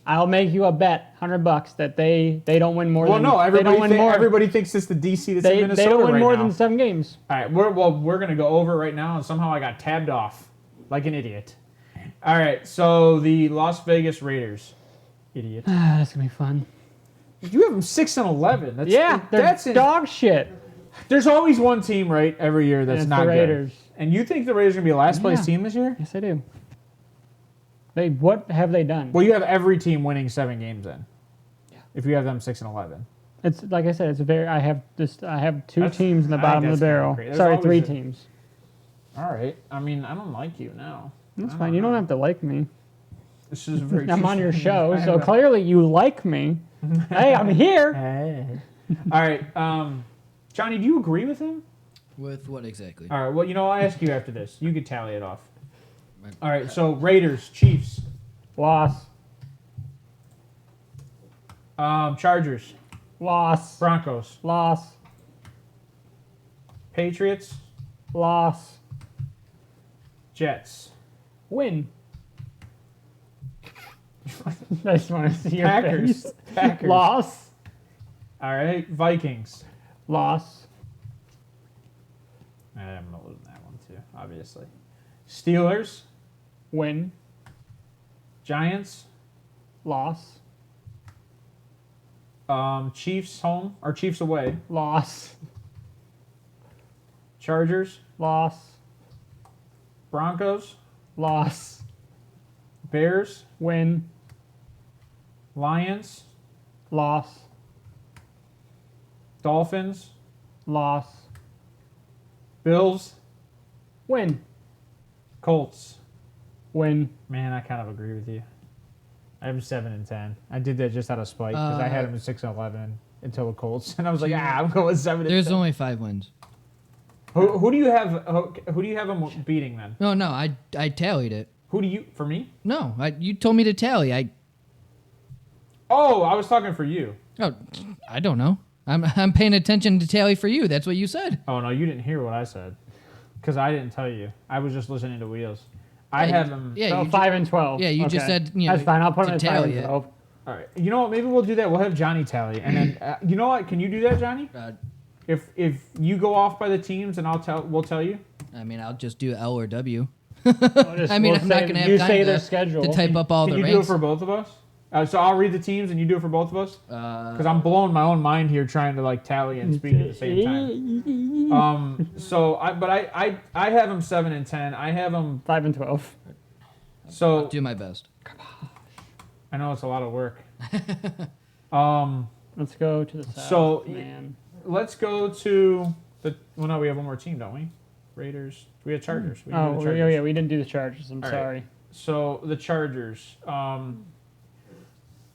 I'll make you a bet, $100, that they don't win more Well, than. no, they don't win more. everybody thinks it's the DC that's in They Minnesota don't win right more now. than 7 games. All right, we're going to go over it right now, and somehow I got tabbed off like an idiot. All right, so the Las Vegas Raiders. Idiot. That's gonna be fun. You have them 6-11. That's, They're dog shit. There's always one team, right, every year that's And it's not the good. Raiders. And you think the Raiders are going to be a last place team this year? Yes, I do. What have they done? Well, you have every team winning 7 games then. Yeah. If you have them 6-11. It's like I said. It's very. I have 2 teams in the I bottom think of the that's kinda barrel. crazy. There's Sorry, always 3 a- teams. All right. I mean, I don't like you now. That's fine. You don't have to like me. This is very. I'm on your show, I so know. clearly you like me. Hey, I'm here. Hey. All right. Johnny, do you agree with him? With what exactly? All right. Well, I'll ask you after this. You can tally it off. All right. So Raiders, Chiefs, Loss. Chargers, Loss. Broncos, Loss. Patriots, Loss. Jets, Win. I just want to see your Packers, face. Packers. Loss. All right. Vikings. Loss. I'm gonna lose that one too, obviously. Steelers, Win. Giants, Loss. Chiefs home or Chiefs away. Loss. Chargers, Loss. Broncos, Loss. Bears, Win. Lions, Loss. Dolphins, Loss. Bills, Win. Colts. Win. Man, I kind of agree with you. I have 7-10. I did that just out of spite because I had them at 6-11 until the Colts, and I was like, I'm going 7-10. There's only 5 wins. Who do you have? Who do you have them beating then? No, I tallied it. Who do you for me? No, you told me to tally. Oh, I was talking for you. Oh, I don't know. I'm paying attention to tally for you. That's what you said. Oh no, you didn't hear what I said because I didn't tell you. I was just listening to Wheels. I have them. Yeah, So you 5-12. Yeah, you just said, That's fine. I'll put them to at tally 5-12. All right. You know what? Maybe we'll do that. We'll have Johnny tally, and then you know what? Can you do that, Johnny? If you go off by the teams, and we'll tell you. I mean, I'll just do L or W. We'll I mean, I'm not going to have time their schedule. to type up all Can the you ranks. do it for both of us? So I'll read the teams, and you do it for both of us. Because I'm blowing my own mind here, trying to tally and speak at the same time. I have them 7-10. I have them 5-12. so. I'll do my best. I know it's a lot of work. Let's go to the south. So- man. Let's go to the. Well, no, we have one more team, don't we? Raiders. We have Chargers. We didn't do the Chargers. Yeah, we didn't do the Chargers. I'm All right. sorry. So the Chargers.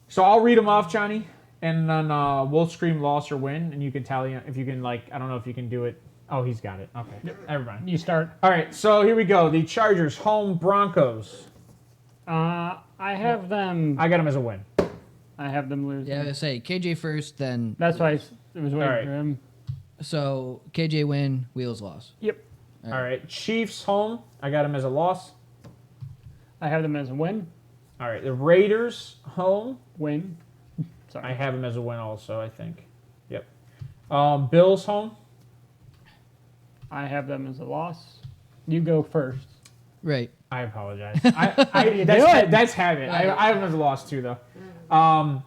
So I'll read them off, Johnny, and then we'll scream loss or win, and you can tally if you can. I don't know if you can do it. Oh, he's got it. Okay, everybody. You start. All right, so here we go. The Chargers home Broncos. I have them. I got them as a win. I have them losing. Yeah, I would say KJ first, then. That's why it was waiting right. for him. So KJ win, Wheels loss. Yep. All right, Chiefs home. I got them as a loss. I have them as a win. All right, the Raiders home. Win. Sorry. I have them as a win also, I think. Yep. Bills home. I have them as a loss. You go first. Right. I apologize. That's habit. I have them as a loss too, though.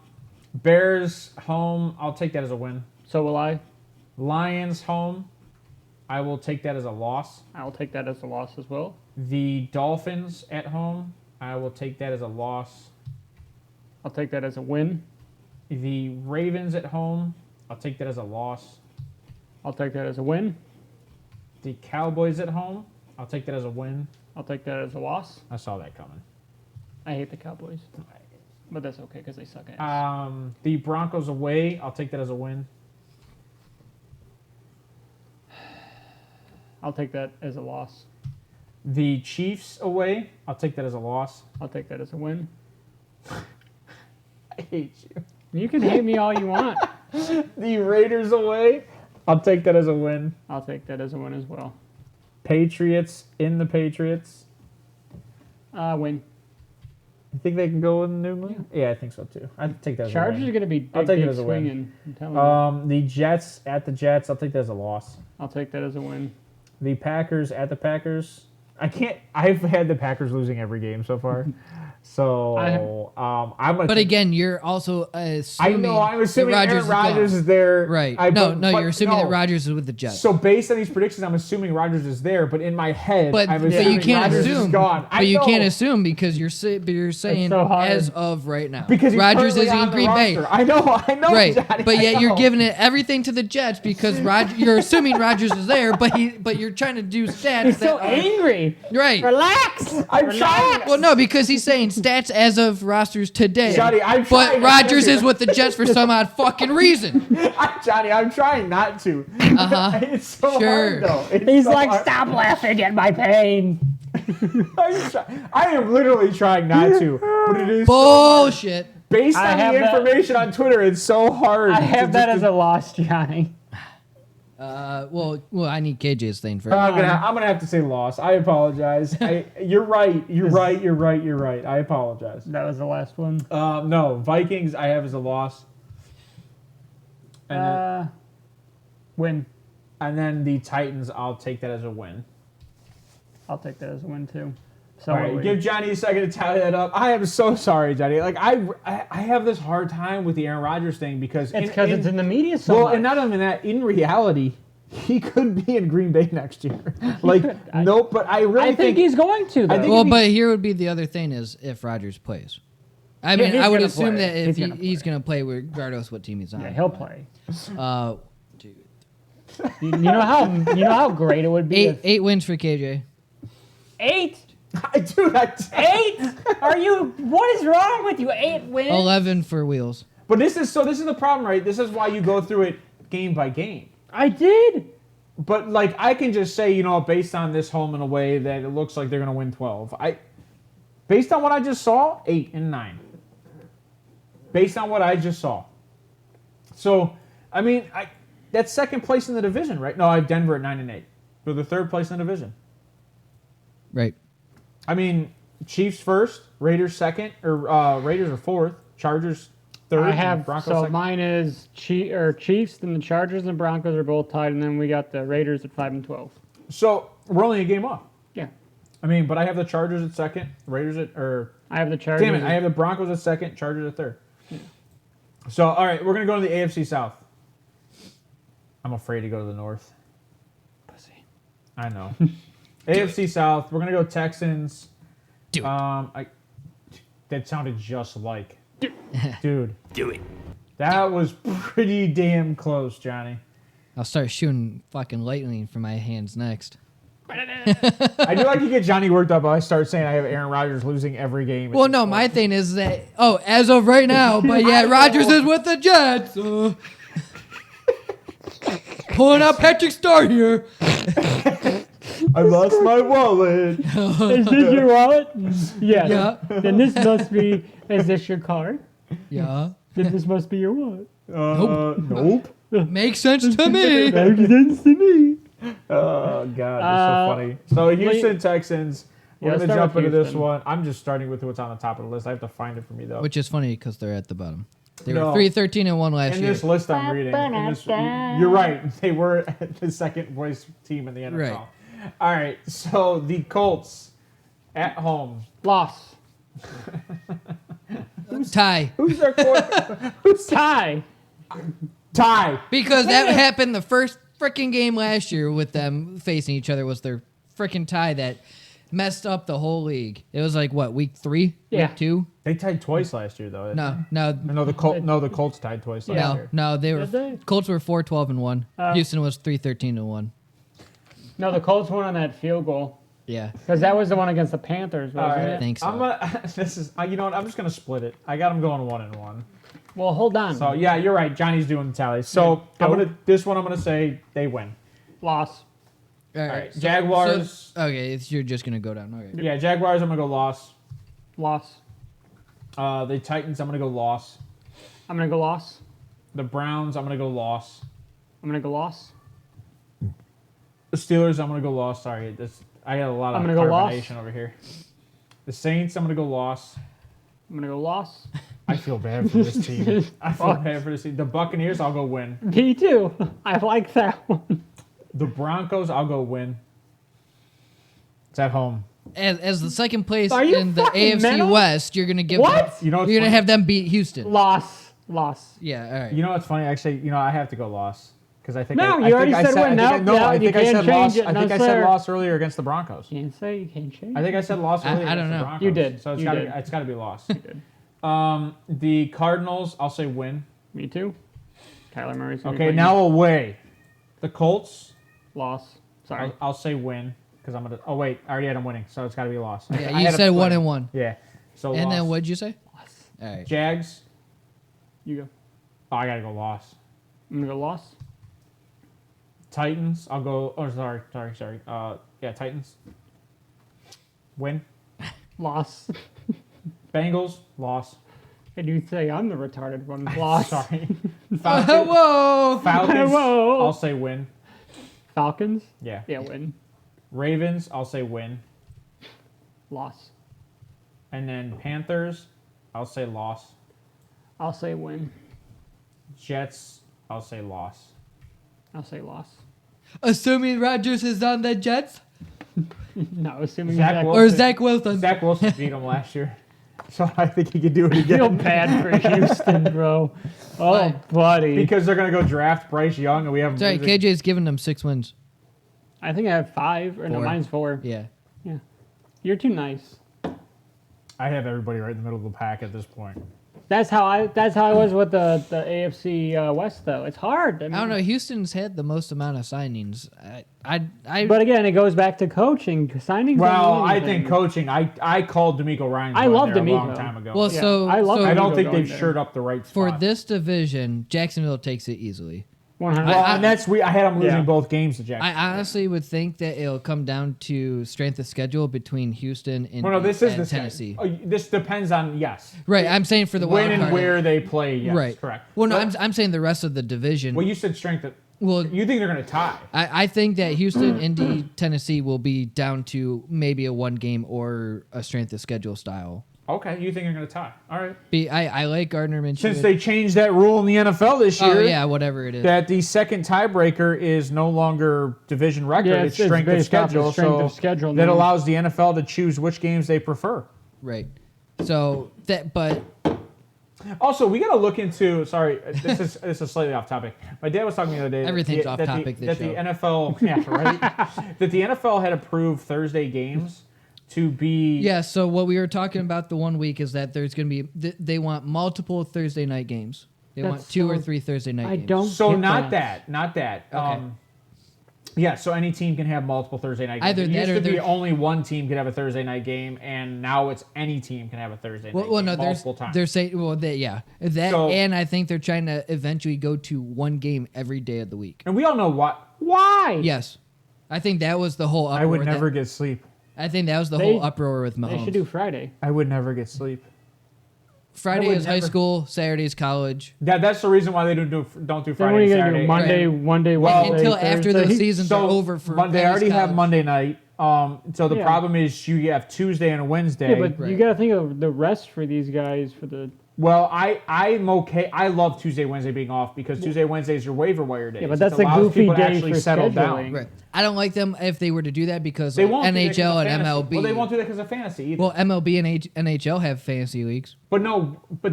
Bears home. I'll take that as a win. So will I. Lions home. I will take that as a loss. I will take that as a loss as well. The Dolphins at home. I will take that as a loss. I'll take that as a win. The Ravens at home. I'll take that as a loss. I'll take that as a win. The Cowboys at home. I'll take that as a win. I'll take that as a loss. I saw that coming. I hate the Cowboys. But that's okay because they suck ass. The Broncos away. I'll take that as a win. I'll take that as a loss. The Chiefs away. I'll take that as a loss. I'll take that as a win. I hate you. You can hate me all you want. The Raiders away. I'll take that as a win. I'll take that as a win as well. Patriots in the Patriots. Win. You think they can go in New England? Yeah, I think so too. I'd take that as Chargers a win. are going to be I'll big, take it big as a win. swinging. I'm telling you. The Jets at the Jets. I'll take that as a loss. I'll take that as a win. The Packers at the Packers. I've had the Packers losing every game so far. So I'm gonna. But again, you're also assuming. I know. I'm assuming that Aaron Rodgers is there. Right. You're assuming that Rodgers is with the Jets. So based on these predictions, I'm assuming Rodgers is there. But in my head, I'm assuming you can't Rodgers assume. is gone. But you can't assume because you're saying so hard. as of right now. Because Rodgers is on in the Green Bay. roster. I know. Right. Johnny, but yet you're know. giving it everything to the Jets because you're assuming Rodgers is there, but you're trying to do stats. He's so angry. Right. Relax. I'm trying. Well, no, because he's saying stats as of rosters today. Johnny, I'm but trying. Rodgers is with the Jets for some odd fucking reason. Johnny, I'm trying not to. It's so hard, though. He's so like, hard. Stop laughing at my pain. I am literally trying not to, but it is bullshit. So based on the information on Twitter, it's so hard. I have that as a loss, Johnny. Well, I need KJ's thing first. I'm gonna have to say loss. I apologize. You're right. You're right. I apologize. That was the last one. No, Vikings. I have as a loss. And win. And then the Titans. I'll take that as a win. I'll take that as a win too. So all right, give Johnny a second to tally that up. I am so sorry, Johnny. Like I have this hard time with the Aaron Rodgers thing because it's in the media so much. And not only that, in reality, he could be in Green Bay next year. Like nope, but I think he's going to. Well, but here would be the other thing is if Rodgers plays. I mean, I would assume that if he's going to play regardless what team he's on. Yeah, he'll play. Dude. You know how great it would be. 8 wins for KJ. 8. Dude, 8? Are you? What is wrong with you? 8 wins. 11 for Wheels. But this is the problem, right? This is why you go through it game by game. I did. But like I can just say, based on this home and away, that it looks like they're going to win 12. Based on what I just saw, 8 and 9. Based on what I just saw. So, I mean, that's second place in the division, right? No, I have Denver at 9 and 8. They're the third place in the division. Right. I mean, Chiefs first, Raiders second, or Raiders are fourth, Chargers third. I have Broncos second. Mine is Chiefs, then the Chargers and Broncos are both tied, and then we got the Raiders at 5 and 12. So we're only a game off. Yeah. I mean, but I have the Chargers at second, I have the Chargers. Damn it, I have the Broncos at second, Chargers at third. Yeah. So all right, we're gonna go to the AFC South. I'm afraid to go to the North. Pussy. I know. AFC South. We're gonna go Texans. Do it. That sounded just like. Dude. Do it. That was pretty damn close, Johnny. I'll start shooting fucking lightning from my hands next. I do like to get Johnny worked up. I start saying I have Aaron Rodgers losing every game. Well, no, my thing is that as of right now, but yeah, Rodgers is with the Jets. Pulling out Patrick Star here. I lost my wallet. Is this your wallet? Yes. Yeah. Then this must be. Is this your card? Yeah. Then this must be your wallet. Nope. Makes sense to me. Makes sense to me. Oh God, that's so funny. So Houston Texans. We're gonna jump into this one. I'm just starting with what's on the top of the list. I have to find it for me though. Which is funny because they're at the bottom. They were 3-13-1 last in year. this list I'm reading. You're right. They were the second voice team in the NFL. Right. All right. So the Colts at home. Loss. Tie. Who's their quarterback? Who's Tie. Tie? Because that happened the first freaking game last year with them facing each other was their freaking tie that messed up the whole league. It was like what, week 3? Yeah. Week 2? They tied twice last year, though. No. The Colts tied twice last year. No, they were Did they? Colts were 4-12-1. Houston was 3-13-1. No, the Colts won on that field goal. Yeah. Because that was the one against the Panthers, wasn't I it? think so. I'm gonna, you know what? I'm just gonna split it. I got them going 1-1. Well, hold on. So yeah, you're right. Johnny's doing the tally. So Yeah. I'm gonna say they win. Loss. All right, Jaguars. Okay, you're just gonna go down. Okay. Yeah, Jaguars. I'm gonna go loss. Loss. The Titans. I'm gonna go loss. I'm going to go loss. The Browns. I'm gonna go loss. I'm going to go loss. The Steelers. I'm gonna go loss. Sorry, I got a lot of I'm gonna go loss. carbonation over here. The Saints. I'm gonna go loss. I'm going to go loss. I feel bad for this team. I feel bad for this team. The Buccaneers. I'll go win. Me too. I like that one. The Broncos. I'll go win. It's at home. As the second place Are you in the fucking AFC mental? West, you're gonna give What? them, You know what's you're gonna funny? have them beat Houston. Loss. Yeah, all right. You know what's funny? Actually, I have to go loss because I think No, I you already think said I win. think No, I you think I can't said change loss. it. I No, think I said sir. loss earlier against the Broncos. Can't say. You can't change. I think I said loss earlier. I don't against the know. Broncos. You did. So You did. it's got to be loss. did. The Cardinals. I'll say win. Me too. Kyler Murray's gonna be Okay, playing now away. The Colts. loss. Sorry. I'll say win because I'm gonna. Oh wait, I already had them winning, so it's got to be a loss. Yeah, I you had a said split. 1-1. Yeah. So And loss. then what'd you say? Loss. All right. Jags. You go. Oh, I gotta go loss. I'm gonna go loss. Titans. I'll go. Oh, sorry. Yeah, Titans. Win. Loss. Bengals. Loss. And you say I'm the retarded one. Loss. Sorry. Falcons. Whoa! Falcons. Whoa. I'll say win. Falcons. Yeah. Yeah, win. Ravens. I'll say win. Loss. And then Panthers. I'll say loss. I'll say win. Jets. I'll say loss. I'll say loss. Assuming Rodgers is on the Jets No, assuming Zach Zach Wilson. or Zach Wilson. Zach Wilson beat them last year, so I think he could do it I feel again. bad for Houston, bro. Oh, Why? buddy. Because they're gonna go draft Bryce Young, and we have. Sorry, KJ's giving them 6 wins. I think I have 5, or no, 4. mine's 4. Yeah. Yeah. You're too nice. I have everybody right in the middle of the pack at this point. That's how I was with the AFC West though. It's hard. I don't know. Houston's had the most amount of signings. I But again, it goes back to coaching. Signings. Well, don't mean I anything. think coaching. I called D'Amico Ryan. I going love there a D'Amico. long time ago. well, Yeah, so I love so I don't D'Amico think going they've there. shored up the right for spot. this division, Jacksonville takes it easily. 100. Well, and that's I had them losing Yeah. both games to Jacksonville. I honestly would think that it'll come down to strength of schedule between Houston and, Well, no, this is and this Tennessee. This depends on Right, I'm saying for the when wild and card. where they play. Yes, right, correct. Well, no, But- I'm saying the rest of the division. Well, you said strength. Well, You think they're going to tie? I think that Houston, Indy, Tennessee will be down to maybe a 1 game or a strength of schedule style. Okay, you think they're going to tie? All right. I like Gardner Minshew. Since they changed that rule in the NFL this year, oh yeah, whatever it is. that the second tiebreaker is no longer division record; Yeah, it's it's strength of based off schedule. the strength So of schedule that now. allows the NFL to choose which games they prefer. Right. So that, but Also, we got to look into. Sorry, this is slightly off topic. My dad was talking the other day. that Everything's the- off that the- topic this That the show. NFL, yeah, right. That the NFL had approved Thursday games to be. yeah. So what we were talking about the 1 week is that there's going to be they want multiple Thursday night games. They want That's 2 or so- 3 Thursday night I games. don't. So get not that. Okay. Yeah, so any team can have multiple Thursday night games. Either It that used or to be they're- only one team could have a Thursday night game, and now it's any team can have a Thursday night Well, game no, multiple times. they're saying that, So- and I think they're trying to eventually go to 1 game every day of the week. And we all know what. Why? Yes, I think that was the whole. Uproar I would that- never get sleep. I think that was the They- whole uproar with They Mahomes. should do Friday. I would never get sleep. Friday I would is high never- school, Saturday is college. That's the reason why they don't do Then what are Friday you and gonna Saturday. do? Monday, Right. one day, Well, Wednesday, Until after Thursday? those seasons are over for They already have college. Monday night. So the Yeah. problem is you have Tuesday and a Wednesday. Yeah, but Right. you got to think of the rest for these guys for the Well, I'm okay. I love Tuesday, Wednesday being off because Tuesday, Wednesday is your waiver wire day. Yeah, but that's a goofy day for scheduling. Right. I don't like them if they were to do that because They won't NHL and fantasy. MLB. Well, they won't do that because of fantasy either. Well, MLB and NHL have fantasy leagues. But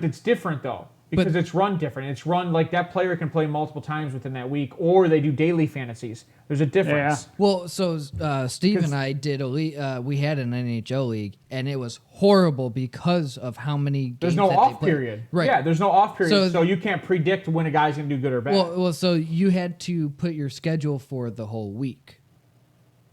it's different though. Because it's run different. It's run like that player can play multiple times within that week, or they do daily fantasies. There's a difference. Yeah. Well, so Steve and I did we had an NHL league, and it was horrible because of how many games There's no that off they played. period. Right. Yeah, there's no off period, so So you can't predict when a guy's going to do good or bad. Well, so you had to put your schedule for the whole week.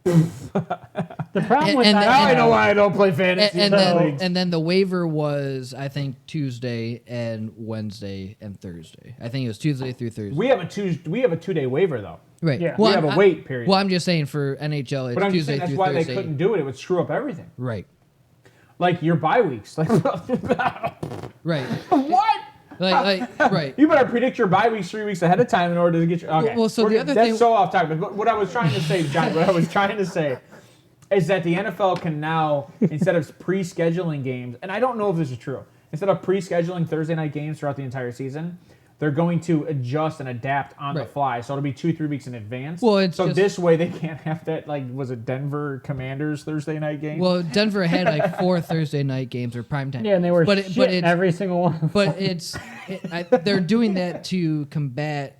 The problem with And- that, now I know why I don't play fantasy. And then the waiver was, I think, Tuesday and Wednesday and Thursday. I think it was Tuesday through Thursday. we have a 2-day waiver though. Right. Yeah. We have a wait period. Well, I'm just saying for NHL, it's But I'm just Tuesday saying that's through why Thursday. they couldn't do it. It would screw up everything. Right. Like your bye weeks. Like Right. what? Right. You better predict your bye weeks 3 weeks ahead of time in order to get your. Okay. Well, so the other that's thing- so off topic. But what I was trying to say, John, what I was trying to say is that the NFL can now, instead of pre-scheduling games, and I don't know if this is true, instead of pre-scheduling Thursday night games throughout the entire season, they're going to adjust and adapt on the Right. fly. So it'll be 2-3 weeks in advance. Well, it's so just- this way they can't have that, like, was it Denver Commanders Thursday night game? Well, Denver had like 4 Thursday night games or primetime. yeah, and they were but shit in every single one. But they're doing that to combat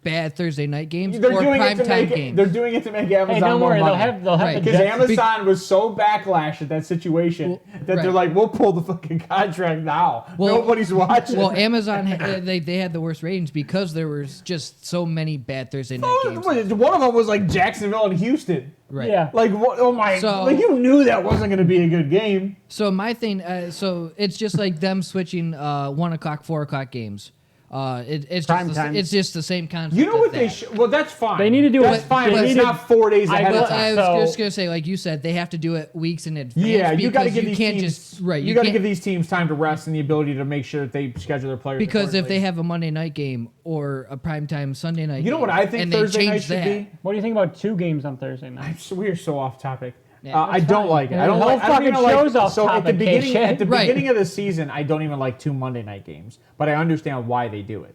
bad Thursday night games they're or doing it to primetime make games. They're doing it to make Amazon Hey, don't more worry, money. they'll have Right. the Because Jets. Amazon was so backlash at that situation that they're right. like, we'll pull the fucking contract now. Well- Nobody's watching. Well, Amazon they had the worst ratings because there was just so many bad Thursday night games. One of them was like Jacksonville and Houston. Right. Yeah. Like, what? Oh my! So- like you knew that wasn't going to be a good game. So my thing, so it's just like them switching 1 o'clock, 4 o'clock games. It's Prime just time. it's just the same concept. You know what as they that. should? Well, that's fine. They need to do That's it- fine. they But it's need to- not 4 days ahead Well, of time. I was So- just gonna say, like you said, they have to do it weeks in advance. Yeah, you got to because give you these can't teams. just right. You got to can't- give these teams time to rest and the ability to make sure that they schedule their players. because if they accordingly. have a Monday night game or a primetime Sunday night, You know what I think and they Thursday night change should that, be? What do you think about 2 games on Thursday night? We are so off topic. Yeah, I that's don't fine. like it. Yeah, I don't the whole like. I don't fucking even like. show's off So at the topic, beginning, K-Shit. at the Right. beginning of the season, I don't even like 2 Monday night games, but I understand why they do it.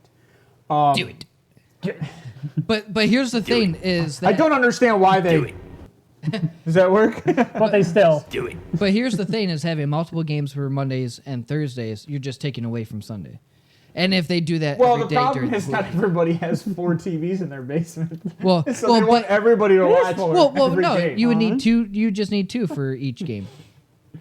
do it. But here's the thing: is that I don't understand why they. Does that work? But they still. But here's the thing: is having multiple games for Mondays and Thursdays, you're just taking away from Sunday. And if they do that Well, every the day problem during is the not week, everybody has 4 TVs in their basement. well, So well, they want but everybody to watch. well, every no, game. you would need 2. You just need 2 for each game,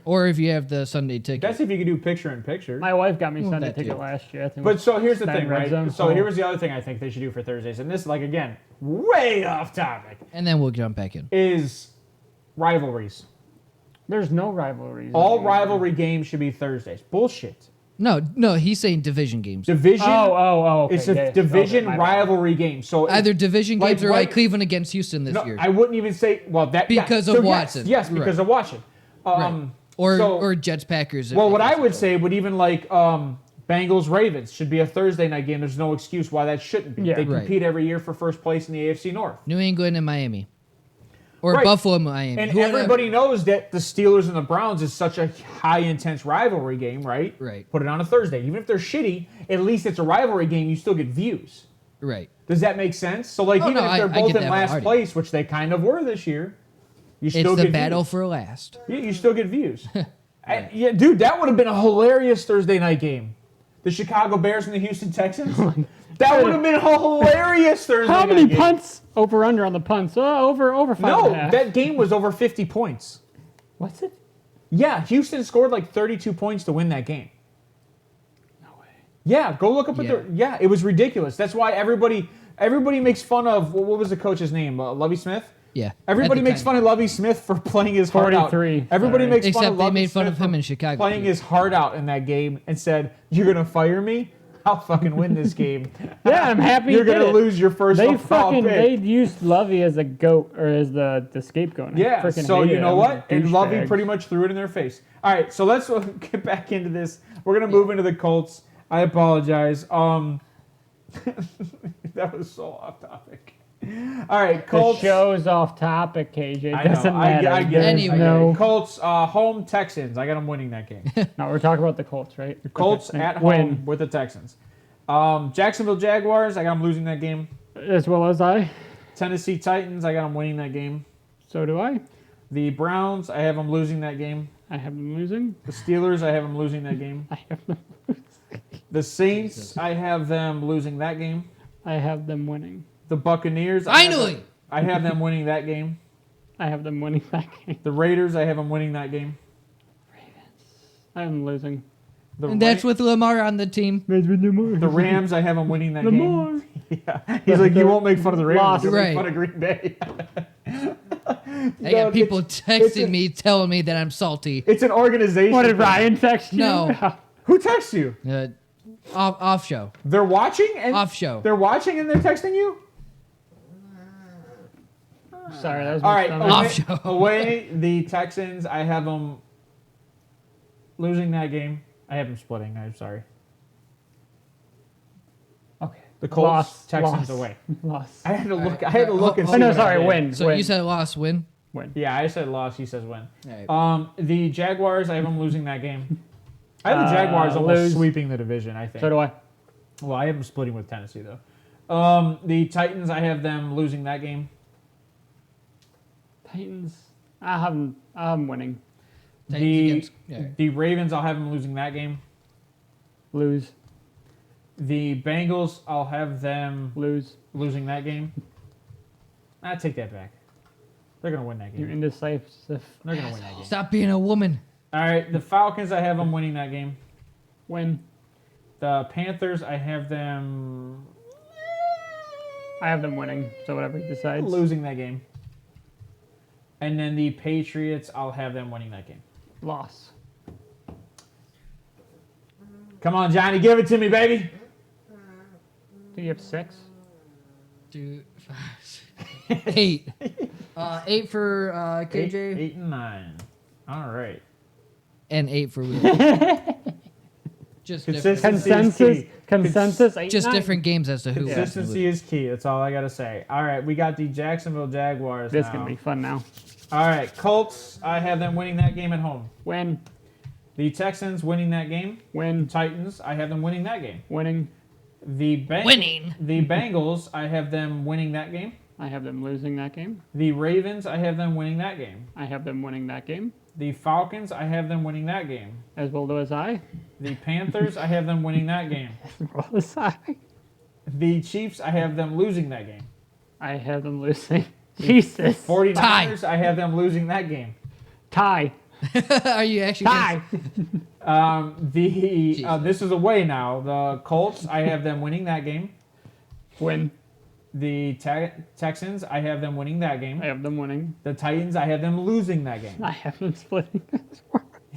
or if you have the Sunday ticket. That's if you can do picture in picture. My wife got me Sunday that ticket too. last year. I think But so here's the Stan thing, Red right? Zone. So here's the other thing I think they should do for Thursdays, and this, like, again, way off topic, And then we'll jump back in. is rivalries. There's no rivalries. All rivalry games should be Thursdays. Bullshit. No, he's saying division games. Division. Oh. Okay, It's a yeah, division okay, my bad. rivalry game. So Either division like games or like Cleveland against Houston this no, year. I wouldn't even say that Because yes. of So Watson. Yes, because Right. of Watson. Right. Or so- or Jets Packers. Well, what I would say would even like Bengals Ravens should be a Thursday night game. There's no excuse why that shouldn't be. Yeah. They Right. compete every year for first place in the AFC North. New England and Miami, or Right. Buffalo and Miami. And Whoever- everybody knows that the Steelers and the Browns is such a high intense rivalry game, right? Right. Put it on a Thursday. Even if they're shitty, at least it's a rivalry game. You still get views. Right. Does that make sense? So, like, Oh, even no, if they're I both get in that last already. place, which they kind of were this year, you It's still the get battle views. for last. You still get views. Yeah, dude, that would have been a hilarious Thursday night game. The Chicago Bears and the Houston Texans. That would have been a hilarious Thursday How night many game. punts? Over under on the punts. Over 5.5. No, that game was over 50 points. What's it? Yeah, Houston scored like 32 points to win that game. No way. Yeah, go look up at Yeah. the. Yeah, it was ridiculous. That's why everybody makes fun of what was the coach's name? Lovie Smith. Yeah. Everybody at the makes time. fun of Lovie Smith for playing his heart out. 43, Everybody sorry. makes fun Except of they Lovie made fun Smith of him for in Chicago, playing too. his heart out in that game and said, "You're gonna fire me? I'll fucking win this game." Yeah, I'm happy You're he did gonna it. lose your first They overall pick. they used Lovey as a goat or as the scapegoat. I Yeah, freaking so hated you know him. what? And Lovey Douchebag. pretty much threw it in their face. All right, so let's get back into this. We're going to move into the Colts. I apologize. That was so off topic. All right, The Colts. show's off topic, KJ. I know, Doesn't I matter. get it. There's Anyway. no. Colts home Texans. I got them winning that game. No, we're talking about the Colts, right? Colts Okay. at home Win. with the Texans. Jacksonville Jaguars. I got them losing that game. As well as I. Tennessee Titans. I got them winning that game. So do I. The Browns. I have them losing that game. I have them losing. The Steelers. I have them losing that game. I have them. The Saints. I have them losing that game. I have them winning. The Buccaneers. Finally! I have them winning that game. I have them winning that game. The Raiders. I have them winning that game. I am losing. And that's with Lamar on the team. The Rams. I have them winning that Lamar. game. Yeah. He's like, you won't make fun of the Rams. Lost. You'll make Right. fun of Green Bay. I got people it's texting an- me, telling me that I'm salty. It's an organization. What did thing. Ryan text you? No. Who texts you? Off show. They're watching and Off show. They're watching and they're texting you. Sorry, that was All my right, stomach. Off show. away the Texans. I have them losing that game. I have them splitting. I'm sorry. Okay. The Colts, Loss. Texans Loss. away. Loss. I had to look. right. I had to look and Oh, see. no, what I sorry, did. win. So win. you said loss, win? Win. Yeah, I said loss. He says win. All right. The Jaguars. I have them losing that game. I have the Jaguars almost lose. sweeping the division. I think. So do I. Well, I have them splitting with Tennessee though. The Titans. I have them losing that game. Titans. I'm winning. Titans against- The Ravens. I'll have them losing that game. Lose. The Bengals. I'll have them Lose. losing that game. I take that back. They're gonna win that You're game. indecisive. They're gonna win that game. Stop being a woman. All right, the Falcons. I have them winning that game. Win. The Panthers. I have them I have them winning. So whatever he decides. losing that game. And then the Patriots. I'll have them winning that game. Loss. Come on, Johnny, give it to me, baby. Do you have 6? 2, 5, 8. 8 for KJ 8 and 9. All right. and 8 for Will. Just Consistency different, is key. Consensus. 8, just 9. different games as to who wins. Consistency is key. That's all I gotta say. All right, we got the Jacksonville Jaguars This now. can be fun now. All right, Colts. I have them winning that game at home. Win. The Texans winning that game. Win. Titans. I have them winning that game. Winning. Winning. The Bengals. I have them winning that game. I have them losing that game. The Ravens. I have them winning that game. I have them winning that game. The Falcons. I have them winning that game. As well as I. The Panthers. I have them winning that game. As well as I. The Chiefs. I have them losing that game. I have them losing. Jesus. 49ers. I have them losing that game. Tie. Are you actually Tie. This is away now. The Colts. I have them winning that game. Win. The Texans. I have them winning that game. I have them winning. The Titans. I have them losing that game. I have them splitting.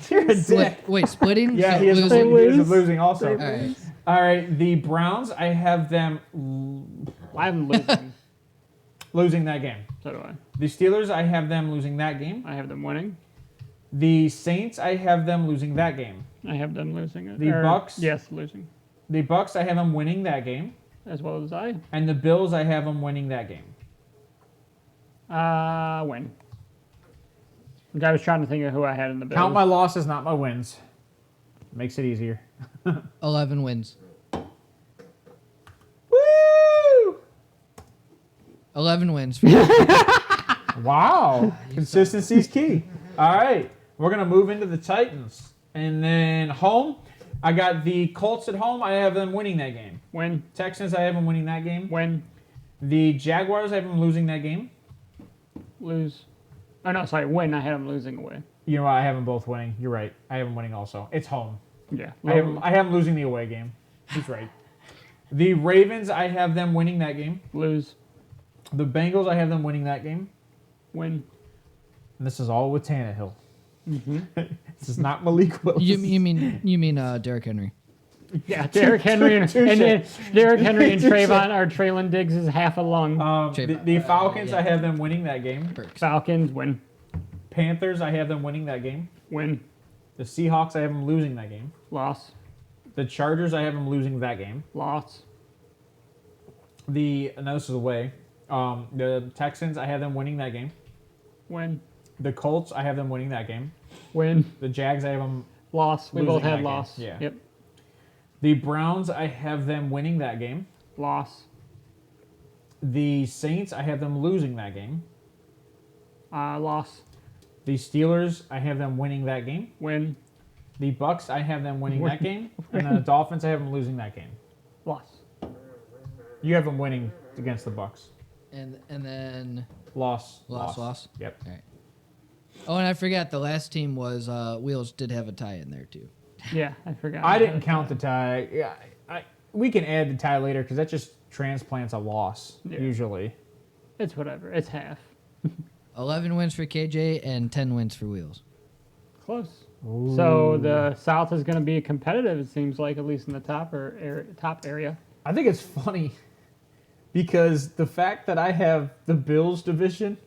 You're a dick. Wait, splitting? Yeah, So he has losing? them losing also. All right. All right, the Browns. I have them I have them losing. losing that game. So do I. The Steelers. I have them losing that game. I have them winning. The Saints. I have them losing that game. I have them losing it. The Bucks? Yes, losing. The Bucks. I have them winning that game. As well as I. And the Bills. I have them winning that game. Win. I was trying to think of who I had in the Bills. Count my losses, not my wins. Makes it easier. 11 wins. Woo! 11 wins. Wow. Consistency is key. All right. We're going to move into the Titans. And then home, I got the Colts at home. I have them winning that game. Win. Texans, I have them winning that game. Win. The Jaguars, I have them losing that game. Lose. Oh, no, sorry. Win. I had them losing away. You know what? I have them both winning. You're right. I have them winning also. It's home. Yeah. I have them losing the away game. He's right. The Ravens, I have them winning that game. Lose. The Bengals, I have them winning that game. Win. And this is all with Tannehill. Mm-hmm. This is not Malik Willis. You mean Derrick Henry? Yeah, Derrick Henry and then Derrick Henry and Traylon Diggs is half a lung. The Falcons, yeah. I have them winning that game. Perks. Falcons win. Panthers, I have them winning that game. Win. The Seahawks, I have them losing that game. Loss. The Chargers, I have them losing that game. Loss. Now this is away. The Texans, I have them winning that game. Win. The Colts, I have them winning that game. Win. The Jags, I have them Loss. We losing both that had game. loss. Yeah. Yep. The Browns, I have them winning that game. Loss. The Saints, I have them losing that game. Loss. The Steelers, I have them winning that game. Win. The Bucks, I have them winning Win. that game. And then the Dolphins, I have them losing that game. Loss. You have them winning against the Bucks. And then Loss. All Yep. right. Oh, and I forgot the last team was Wheels did have a tie in there too. Yeah, I forgot. I didn't count the tie. Yeah, we can add the tie later because that just transplants a loss usually. It's whatever. It's half. 11 wins for KJ and 10 wins for Wheels. Close. Ooh. So the South is going to be competitive. It seems like, at least in the top area. I think it's funny because the fact that I have the Bills division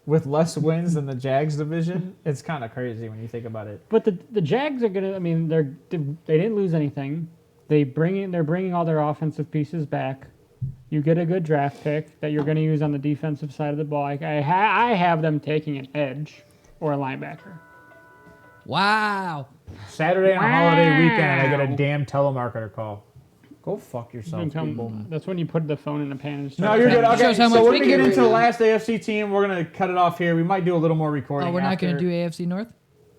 with less wins than the Jags division, it's kind of crazy when you think about it. But the Jags are going to. I mean, they didn't lose anything. They're bringing all their offensive pieces back. You get a good draft pick that you're going to use on the defensive side of the ball. I have them taking an edge or a linebacker. Wow. Saturday on a holiday weekend, I get a damn telemarketer call. Go fuck yourself, people. That's when you put the phone in the pan and No, start. you're good. Okay, Shows how so much we're we going to get can into the read. last AFC team. We're going to cut it off here. We might do a little more recording. Oh, we're not going to after. do AFC North?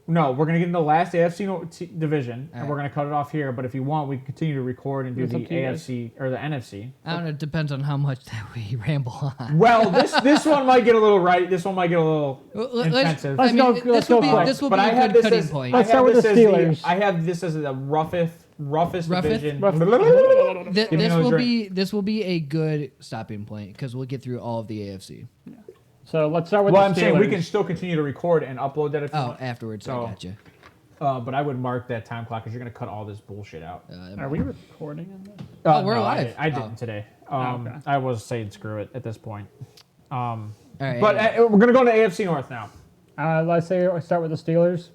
No, we're going to get into the last AFC division, and right. we're going to cut it off here. But if you want, we can continue to record and do It's the up to you guys. AFC or the NFC. I don't know. It depends on how much that we ramble on. Well, this one might get a little right. This one might get a little intensive. Let's go quick. This will be I a have good this cutting as, point. Let's start with the Steelers. I have this as the roughest division. This will be a good stopping point because we'll get through all of the AFC. So let's start with Well, the I'm Steelers. saying we can still continue to record and upload that if you Oh, want. afterwards. So- I got you. But I would mark that time clock because you're going to cut all this bullshit out. Are we recording on this? We're No, live. I didn't today. Okay. I was saying screw it at this point. All right. But we're going to go to AFC North now. Let's say we start with the Steelers.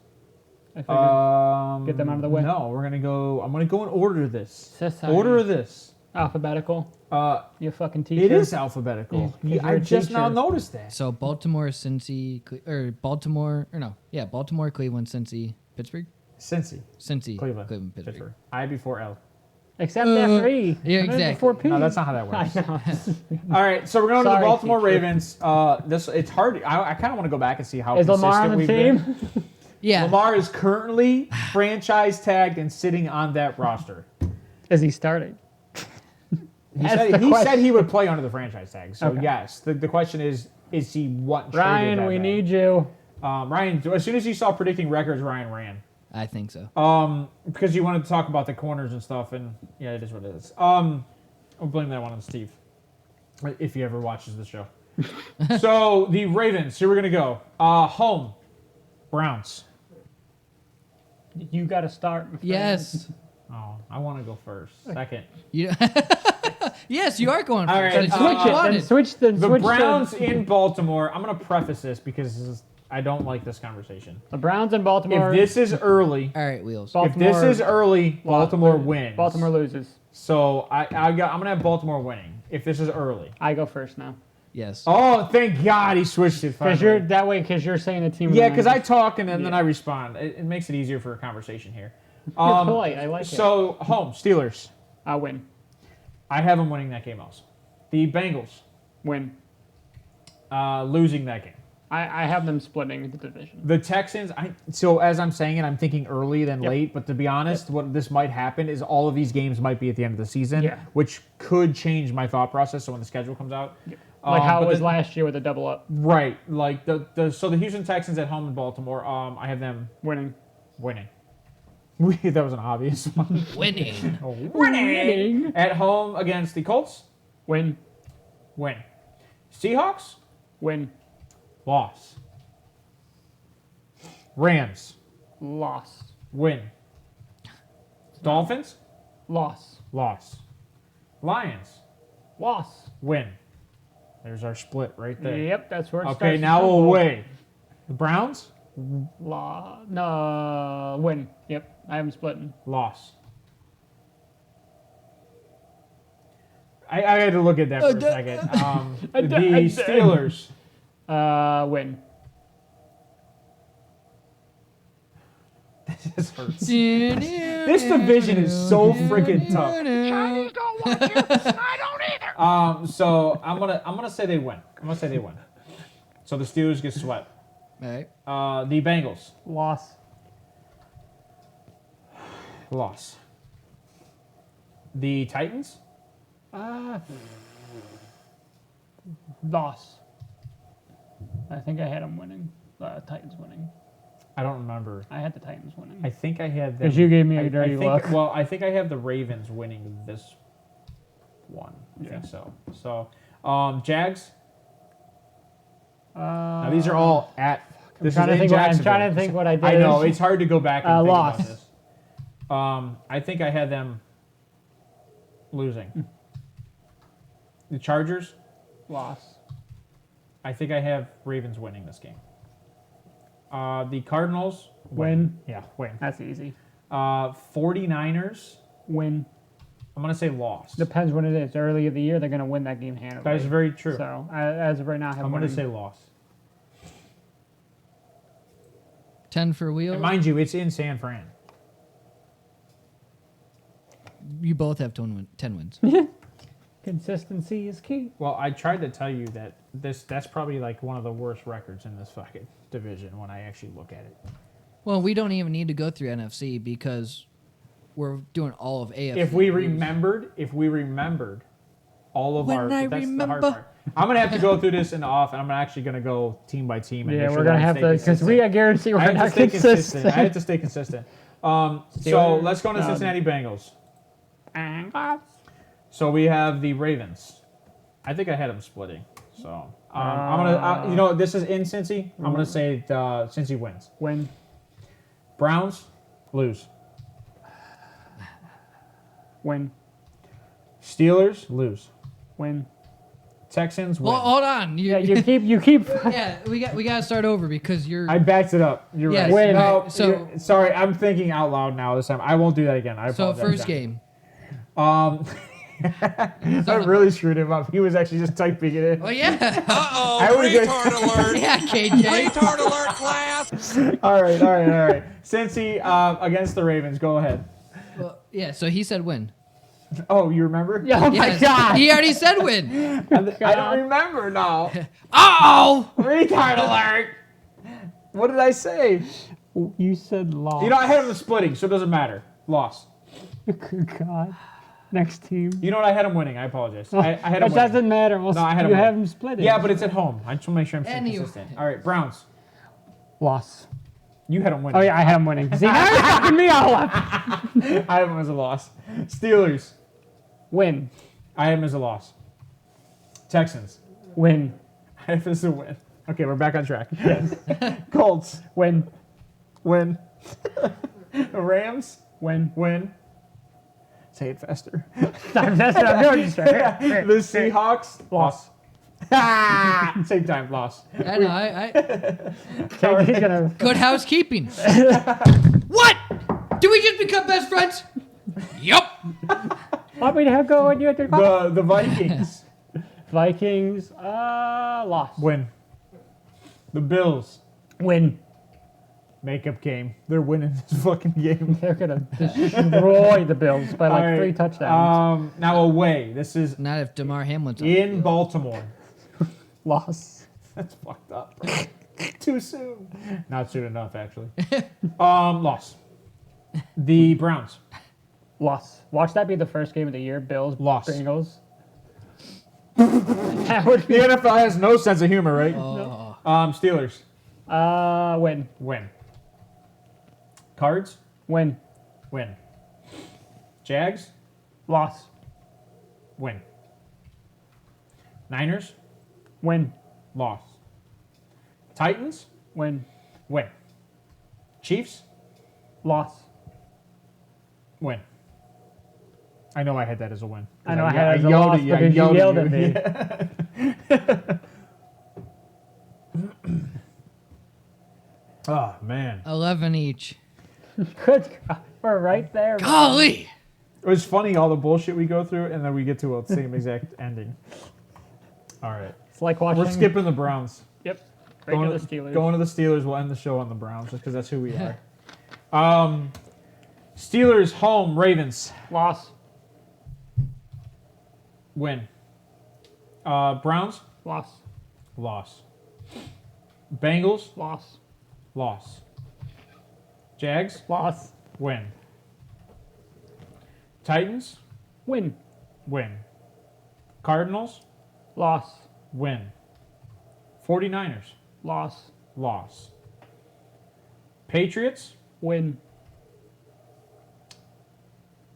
I figured get them out of the way. No, we're going to go. I'm going to go in order of this. Society. Order of this. Alphabetical. You fucking teacher. It is alphabetical. Yeah, 'cause I you're a just now teacher. noticed that. So Baltimore, Baltimore, Cleveland, Cincy, Pittsburgh? Cincy. Cincy, Cleveland. Pittsburgh. I before L. Except after E. yeah, And then exactly. Before P. No, that's not how that works. I know. All right, so we're going to the Sorry, Baltimore teacher. Ravens. It's hard. I kind of want to go back and see how Is consistent Lamar on the we've team? been. Yeah. Lamar is currently franchise tagged and sitting on that roster. Is he starting? He That's said the he question. said he would play under the franchise tag. So Okay. yes, the question is he what? Ryan, we need you. Ryan. As soon as you saw predicting records, Ryan ran. I think so. Because you wanted to talk about the corners and stuff, and yeah, it is what it is. I'll blame that one on Steve, if he ever watches the show. So the Ravens. Here we're gonna go. Home, Browns. You got to start. my friend. Yes. Oh, I want to go first. Second. You. Yes, you are going. All first. right, That's Switch what you it. wanted. Then switch the The switch Browns The, in Baltimore. I'm gonna preface this because I don't like this conversation. the Browns in Baltimore. If this is early, All right, Wheels. Bal- if this Baltimore- is early, Baltimore wins. Baltimore loses. So I'm gonna have Baltimore winning. If this is early. I go first now. Yes. Oh, thank God he switched it. Because Finally. you're saying the team. Yeah, because I talk and then Yeah. I respond. It makes it easier for a conversation here. You're polite. I like it. So home Steelers. I win. I have them winning that game also. The Bengals Win. losing that game. I have them splitting the division. The Texans. So as I'm saying it, I'm thinking early than Yep. late. But to be honest, what this might happen is all of these games might be at the end of the season, Yeah. which could change my thought process. So when the schedule comes out, Like how but it was the- last year with a double up. Right, like so the Houston Texans at home in Baltimore. I have them Winning. winning. That was an obvious one. Winning. Winning. At home against the Colts, Win. win. Seahawks, Win. loss. Rams, Loss. win. Dolphins, Loss. loss. Lions, Loss. win. There's our split right there. Yep, that's where it starts. Okay, to now crumble. away. The Browns, No, win. Yep, I am splitting. loss. I had to look at that for a second. The Steelers. Win. This hurts. This division is so freaking tough. Chinese don't want you. I don't either. So I'm gonna say they win. So the Steelers get swept. All right. The Bengals Loss. loss. The Titans Loss. I think I had them winning. Titans winning. I don't remember. I had the Titans winning. I think I had them. Because you gave me a dirty look. Well, I think I have the Ravens winning this one. I Yeah. think so. So, Jags. Now these are all at. This I'm is in Jacksonville. trying to think what I did. I know it's hard to go back and think Loss. about this. I think I had them losing. The Chargers. Loss. I think I have Ravens winning this game. The Cardinals Win. Yeah, win. That's easy. 49ers. Win. I'm gonna say loss. Depends when it is. Early of the year, they're going to win that game handily. That is very true. So, as of right now, I have I'm gonna winning. say loss. 10 for Wheel. And mind you, it's in San Fran. You both have 10 wins. Consistency is key. Well, I tried to tell you that that's probably like one of the worst records in this fucking division when I actually look at it. Well, we don't even need to go through NFC because we're doing all of AFC. If we remembered all of When our I that's the hard remember. part. I'm gonna have to go through this and off, and I'm actually gonna go team by team. And Yeah, make we're sure going to that I have stay to, because consistent. I guarantee we're I have not to stay consistent. consistent. I have to stay consistent. So let's go to Cincinnati Bengals. So we have the Ravens. I think I had them splitting. So I'm gonna, this is in Cincy. I'm gonna say Cincy wins. Win. Browns lose. Win. Steelers lose. Win. Texans win. Well, hold on. Yeah, you keep. Yeah, we got to start over because you're. I backed it up. You're Yes, right. Win. No, So- sorry, I'm thinking out loud now this time. I won't do that again. I so apologize. first game. I really screwed him up. He was actually just typing it in. Oh yeah. Uh-oh, I would've retard alert. Yeah, KJ. Retard alert, class. All right. Cincy against the Ravens. Go ahead. Well, yeah. So he said win. Oh, you remember? Yeah, oh Yes, my God. he already said win. I don't remember now. Oh. Retard alert. What did I say? You said loss. You know, I had them splitting, so it doesn't matter. Loss. Good God. Next team. You know what? I had them winning. I apologize. I had them It winning. doesn't matter. Well, No, I had you them have winning. them split. Yeah, but it's at home. I just want to make sure I'm staying Anyway. consistent. All right, Browns. Loss. You had them winning. Oh yeah, I have them winning. See, now you're fucking me all up. I have them as a loss. Steelers. Win. I have them as a loss. Texans. Win. I have this as a win. Okay, we're back on track. Yes. Colts. Win. Win. Rams. Win. Win. Say it faster. That's what I'm doing. Just right here. The Seahawks. Loss. Same time. Loss. I know. He's gonna. Good housekeeping. What? Did we just become best friends? Yup. Want me to go and you at the The Vikings. Vikings. Loss. Win. The Bills. Win. Makeup game. They're winning this fucking game. They're gonna destroy the Bills by like All right, 3 touchdowns. Now away. This is Not if DeMar Hamlin's on. in Baltimore. Loss. That's fucked up. Too soon. Not soon enough, actually. Loss. The Browns. Loss. Watch that be the first game of the year. Bills. Loss. Bengals. That would The be. NFL has no sense of humor, right? Oh. Steelers. Win. Win. Cards. Win. Win. Jags. Loss. Win. Niners. Win. Loss. Titans. Win. Win. Chiefs. Loss. Win. I know I had that as a win. I know I had it as a loss because you yelled at me. Oh, man. 11 each. Good God. We're right there. Golly. It was funny all the bullshit we go through, and then we get to a same exact ending. All right. It's like watching. We're skipping the Browns. Yep. Right to the Steelers. Going to the Steelers. We'll end the show on the Browns just because that's who we are. Steelers home. Ravens Loss. win. Browns Loss. loss. Bengals Loss. loss. Jags Loss. win. Titans Win. win. Cardinals Loss. win. 49ers Loss. loss. Patriots. Win.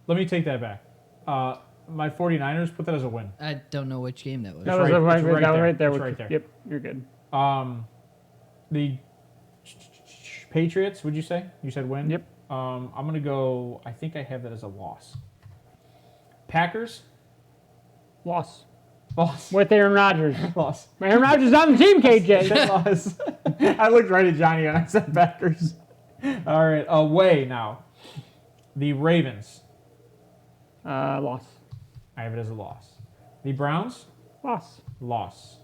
Let me take that back. My 49ers, put that as a win. I don't know which game that was. That was right- right, it's that right was there. right there. It's right there. Yep, you're good. The Patriots, would you say? You said win? Yep. I'm going to go, I think I have that as a loss. Packers, Loss. loss. With Aaron Rodgers. Loss. Aaron Rodgers is on the team, KJ. Said loss. I looked right at Johnny and I said Packers. All right, away now. The Ravens, Loss. I have it as a loss. The Browns, Loss. loss.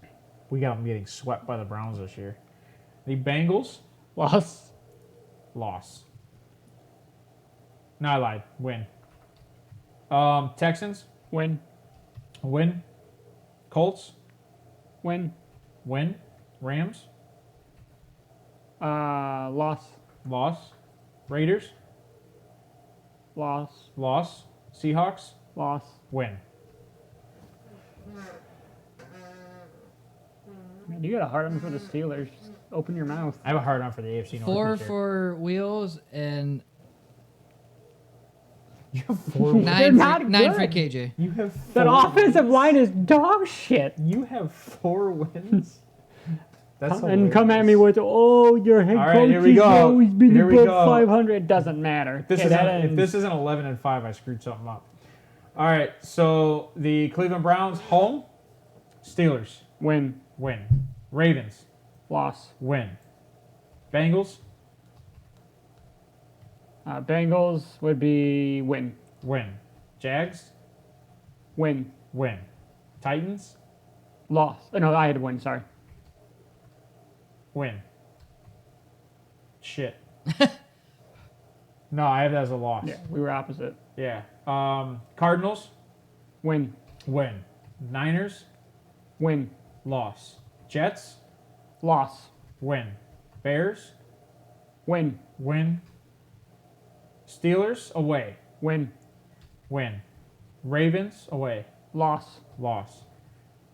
We got them getting swept by the Browns this year. The Bengals, Loss. loss. No, I lied. Win. Texans, Win. win. Colts, Win. win. Rams, Loss. loss. Raiders, Loss. loss. Seahawks, Loss. win. Man, you got a hard one for the Steelers. Just open your mouth. I have a hard on for the AFC North. 4 this year. for Wheels and You have 4 They're not nine for good. KJ. You have That 4 offensive wins. line is dog shit. You have 4 wins. That's And come at me hilarious. with, oh, your head All right, coach here we has go. always been Here we above go. 500. It doesn't matter. This Okay, isn't, that if ends. this isn't 11-5, I screwed something up. All right, so the Cleveland Browns home. Steelers Win. win. Ravens Loss. win. Bengals Bengals would be win. win. Jags Win. win. Titans Loss. No, I had to win. Sorry. win. Shit. No, I have that as a loss. Yeah, we were opposite. Yeah. Cardinals Win. win. Niners Win. loss. Jets Loss. win. Bears Win. win. Steelers away Win. win. Ravens away Loss. loss.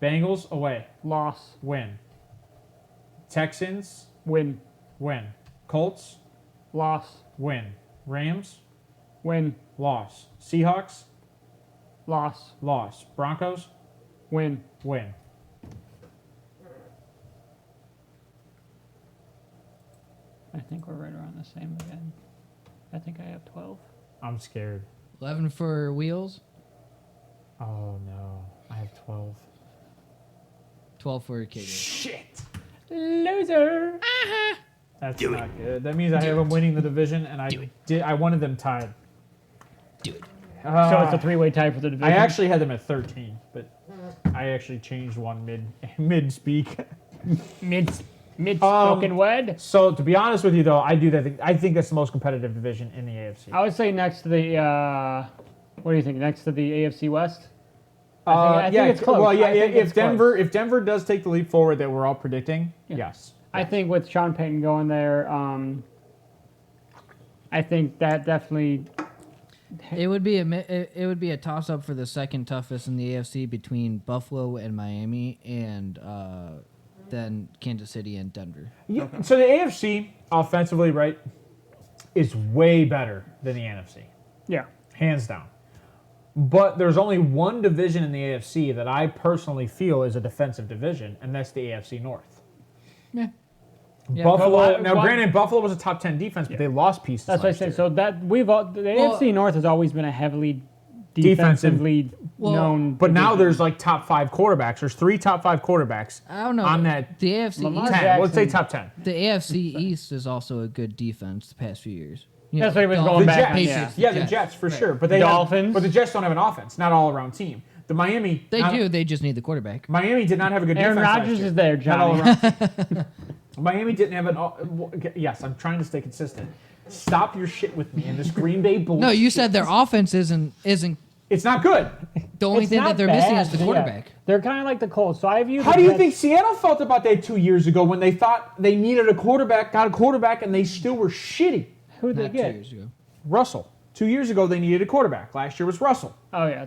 Bengals away Loss. win. Texans Win. win. Colts Loss. win. Rams Win. loss. Seahawks Loss. loss. Broncos Win. win. I think we're right around the same again. I think I have 12. I'm scared. 11 for Wheels, Oh no, I have 12. 12 for KJ. Shit. Loser. That's not good. That means I have them winning the division, and I wanted them tied. Do it. So it's a three-way tie for the division. I actually had them at 13, but I actually changed one mid speak. mid spoken word. So to be honest with you, though, I do that. I think that's the most competitive division in the AFC. I would say next to the. What do you think? Next to the AFC West. I think it's close. Well, yeah. I think it's If Denver does take the leap forward that we're all predicting, yes. I think with Sean Payton going there, I think that definitely. It would be a toss up for the second toughest in the AFC between Buffalo and Miami, and then Kansas City and Denver. Yeah, okay. So the AFC offensively, right, is way better than the NFC, Yeah. hands down. But there's only one division in the AFC that I personally feel is a defensive division, and that's the AFC North. Yeah. Buffalo. Now, granted, Buffalo was a top 10 defense, but they lost pieces. That's what I say. So that the AFC North has always been a heavily defensively known. But now there's like top 5 quarterbacks. There's 3 top 5 quarterbacks. I don't know. On that the AFC Lamar East, Jackson. Let's say top 10. the AFC East is also a good defense the past few years. That's what he was the going back on, Patriots, Yeah, the Jets for sure. But Dolphins. But the Jets don't have an offense, not all around team. The Miami. They do. They just need the quarterback. Miami did not have a good Aaron defense last Rodgers year. is there, Not all Johnny. around team. Miami didn't have an. Yes, I'm trying to stay consistent. Stop your shit with me and this Green Bay bullshit. No, you said their offense isn't. It's not good. The only It's thing not that they're missing is bad, the quarterback. Yeah. They're kind of like the Colts. So I view. How do you think Seattle felt about that 2 years ago when they thought they needed a quarterback, got a quarterback, and they still were shitty? Who they Not 2 get? years ago. Russell. 2 years ago they needed a quarterback. Last year was Russell. Oh yeah,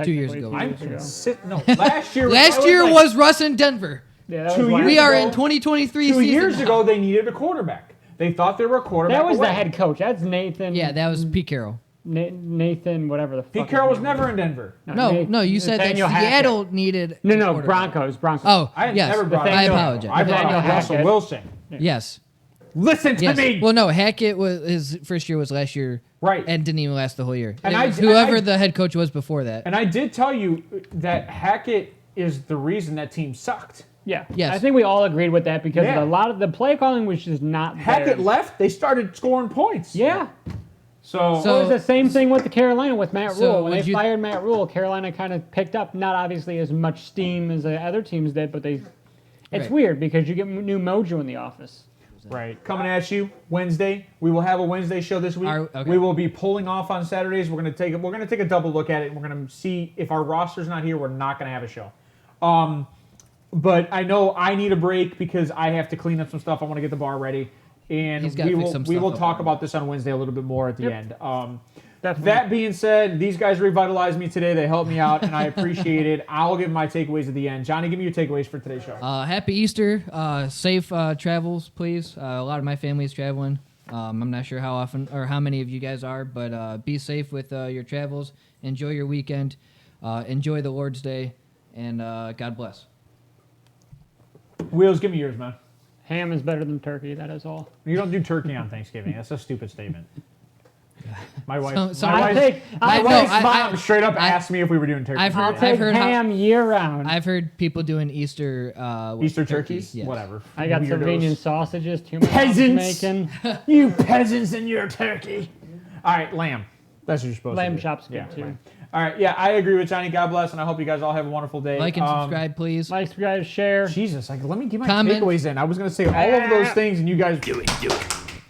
2 years ago. No, last year. Last year was Russ in Denver. Yeah, that 2 was years last We are ago- in 2023 2 season years now. ago they needed a quarterback. They thought they were a quarterback. That was the away. head coach. That's Nathan. Yeah, that was Pete Carroll. Nathan, whatever the fuck. Pete his Carroll was name never in Denver. No, you said that Nathaniel Hackett. Seattle needed. No, a no, quarterback. Broncos. Oh, I yes. never brought I up apologize. I brought Nathaniel up Russell Hackett. Wilson. Yes. Listen to Yes. me. Well, no, Hackett was his first year was last year, Right. and didn't even last the whole year. And It I- was and whoever I- the head coach was before that. And I did tell you that Hackett is the reason that team sucked. Yeah. Yes. I think we all agreed with that because Yeah. a lot of the play calling was just not Hackett there. left, they started scoring points. Yeah. So, It was the same thing with the Carolina with Matt So Rule. When would they you- fired Matt Rule, Carolina kind of picked up not obviously as much steam as the other teams did, but it's Right. weird because you get new mojo in the office. right, coming at you Wednesday. We will have a Wednesday show this week. Okay. We will be pulling off on Saturdays. We're gonna take a double look at it. And we're gonna see if our roster's not here. We're not gonna have a show. But I know I need a break because I have to clean up some stuff. I want to get the bar ready, and He's gotta we fix will some we stuff will up talk on about this on Wednesday a little bit more at the end. Definitely. That being said, these guys revitalized me today. They helped me out, and I appreciate it. I'll give my takeaways at the end. Johnny, give me your takeaways for today's show. Happy Easter. Safe travels, please. A lot of my family is traveling. I'm not sure how often or how many of you guys are, but be safe with your travels. Enjoy your weekend. Enjoy the Lord's Day, and God bless. Wheels, give me yours, man. Ham is better than turkey. That is all. You don't do turkey on Thanksgiving. That's a stupid statement. My wife, So my I'll wife's, take- my I'll wife's take- mom straight up I- asked me if we were doing turkey. I've I'll heard- take heard ham year round. I've heard people doing Easter Easter turkeys? Yes. Whatever. I got Weirdos. Slovenian sausages too. My mom's Peasants. making You peasants and your turkey. All right, lamb. That's what you're supposed lamb to do. chops good Yeah, too. lamb. All right, yeah, I agree with Johnny. God bless, and I hope you guys all have a wonderful day. Like and subscribe, please. Like, guys, share. Jesus, like, let me get my Comment. takeaways in. I was going to say all of those things, and you guys do it.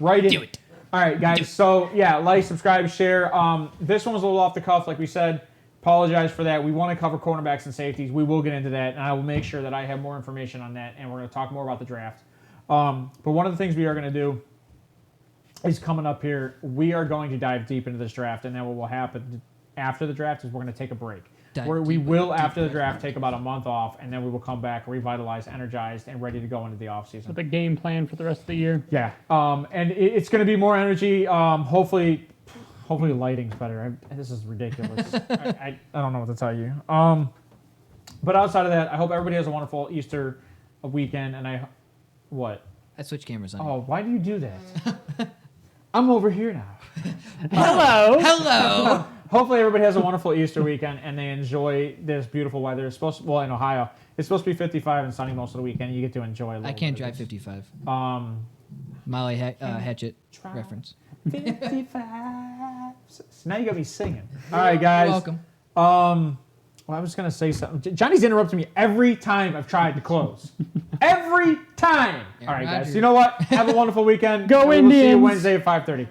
Right in. Do it. All right, guys. So, yeah, like, subscribe, share. This one was a little off the cuff, like we said. Apologize for that. We want to cover cornerbacks and safeties. We will get into that, and I will make sure that I have more information on that, and we're going to talk more about the draft. But one of the things we are going to do is coming up here. We are going to dive deep into this draft, and then what will happen after the draft is we're going to take a break. We will, after the draft, take about a month off, and then we will come back revitalized, energized, and ready to go into the offseason. With a game plan for the rest of the year. Yeah, and it's going to be more energy. Hopefully lighting's better. This is ridiculous. I don't know what to tell you. But outside of that, I hope everybody has a wonderful Easter weekend. And what? I switched cameras on. Oh, why do you do that? I'm over here now. Hello. Hello. Hopefully everybody has a wonderful Easter weekend and they enjoy this beautiful weather. It's supposed to, well, in Ohio, it's supposed to be 55 and sunny most of the weekend. And you get to enjoy a little I can't bit of drive this. 55. Molly Hatchet try. reference. 55. So now you got me singing. All right, guys. You're welcome. Well, I was going to say something. Johnny's interrupting me every time I've tried to close. Every time. All right, guys. Rodgers. You know what? Have a wonderful weekend. Go and we will see you Indians. Wednesday at 5:30.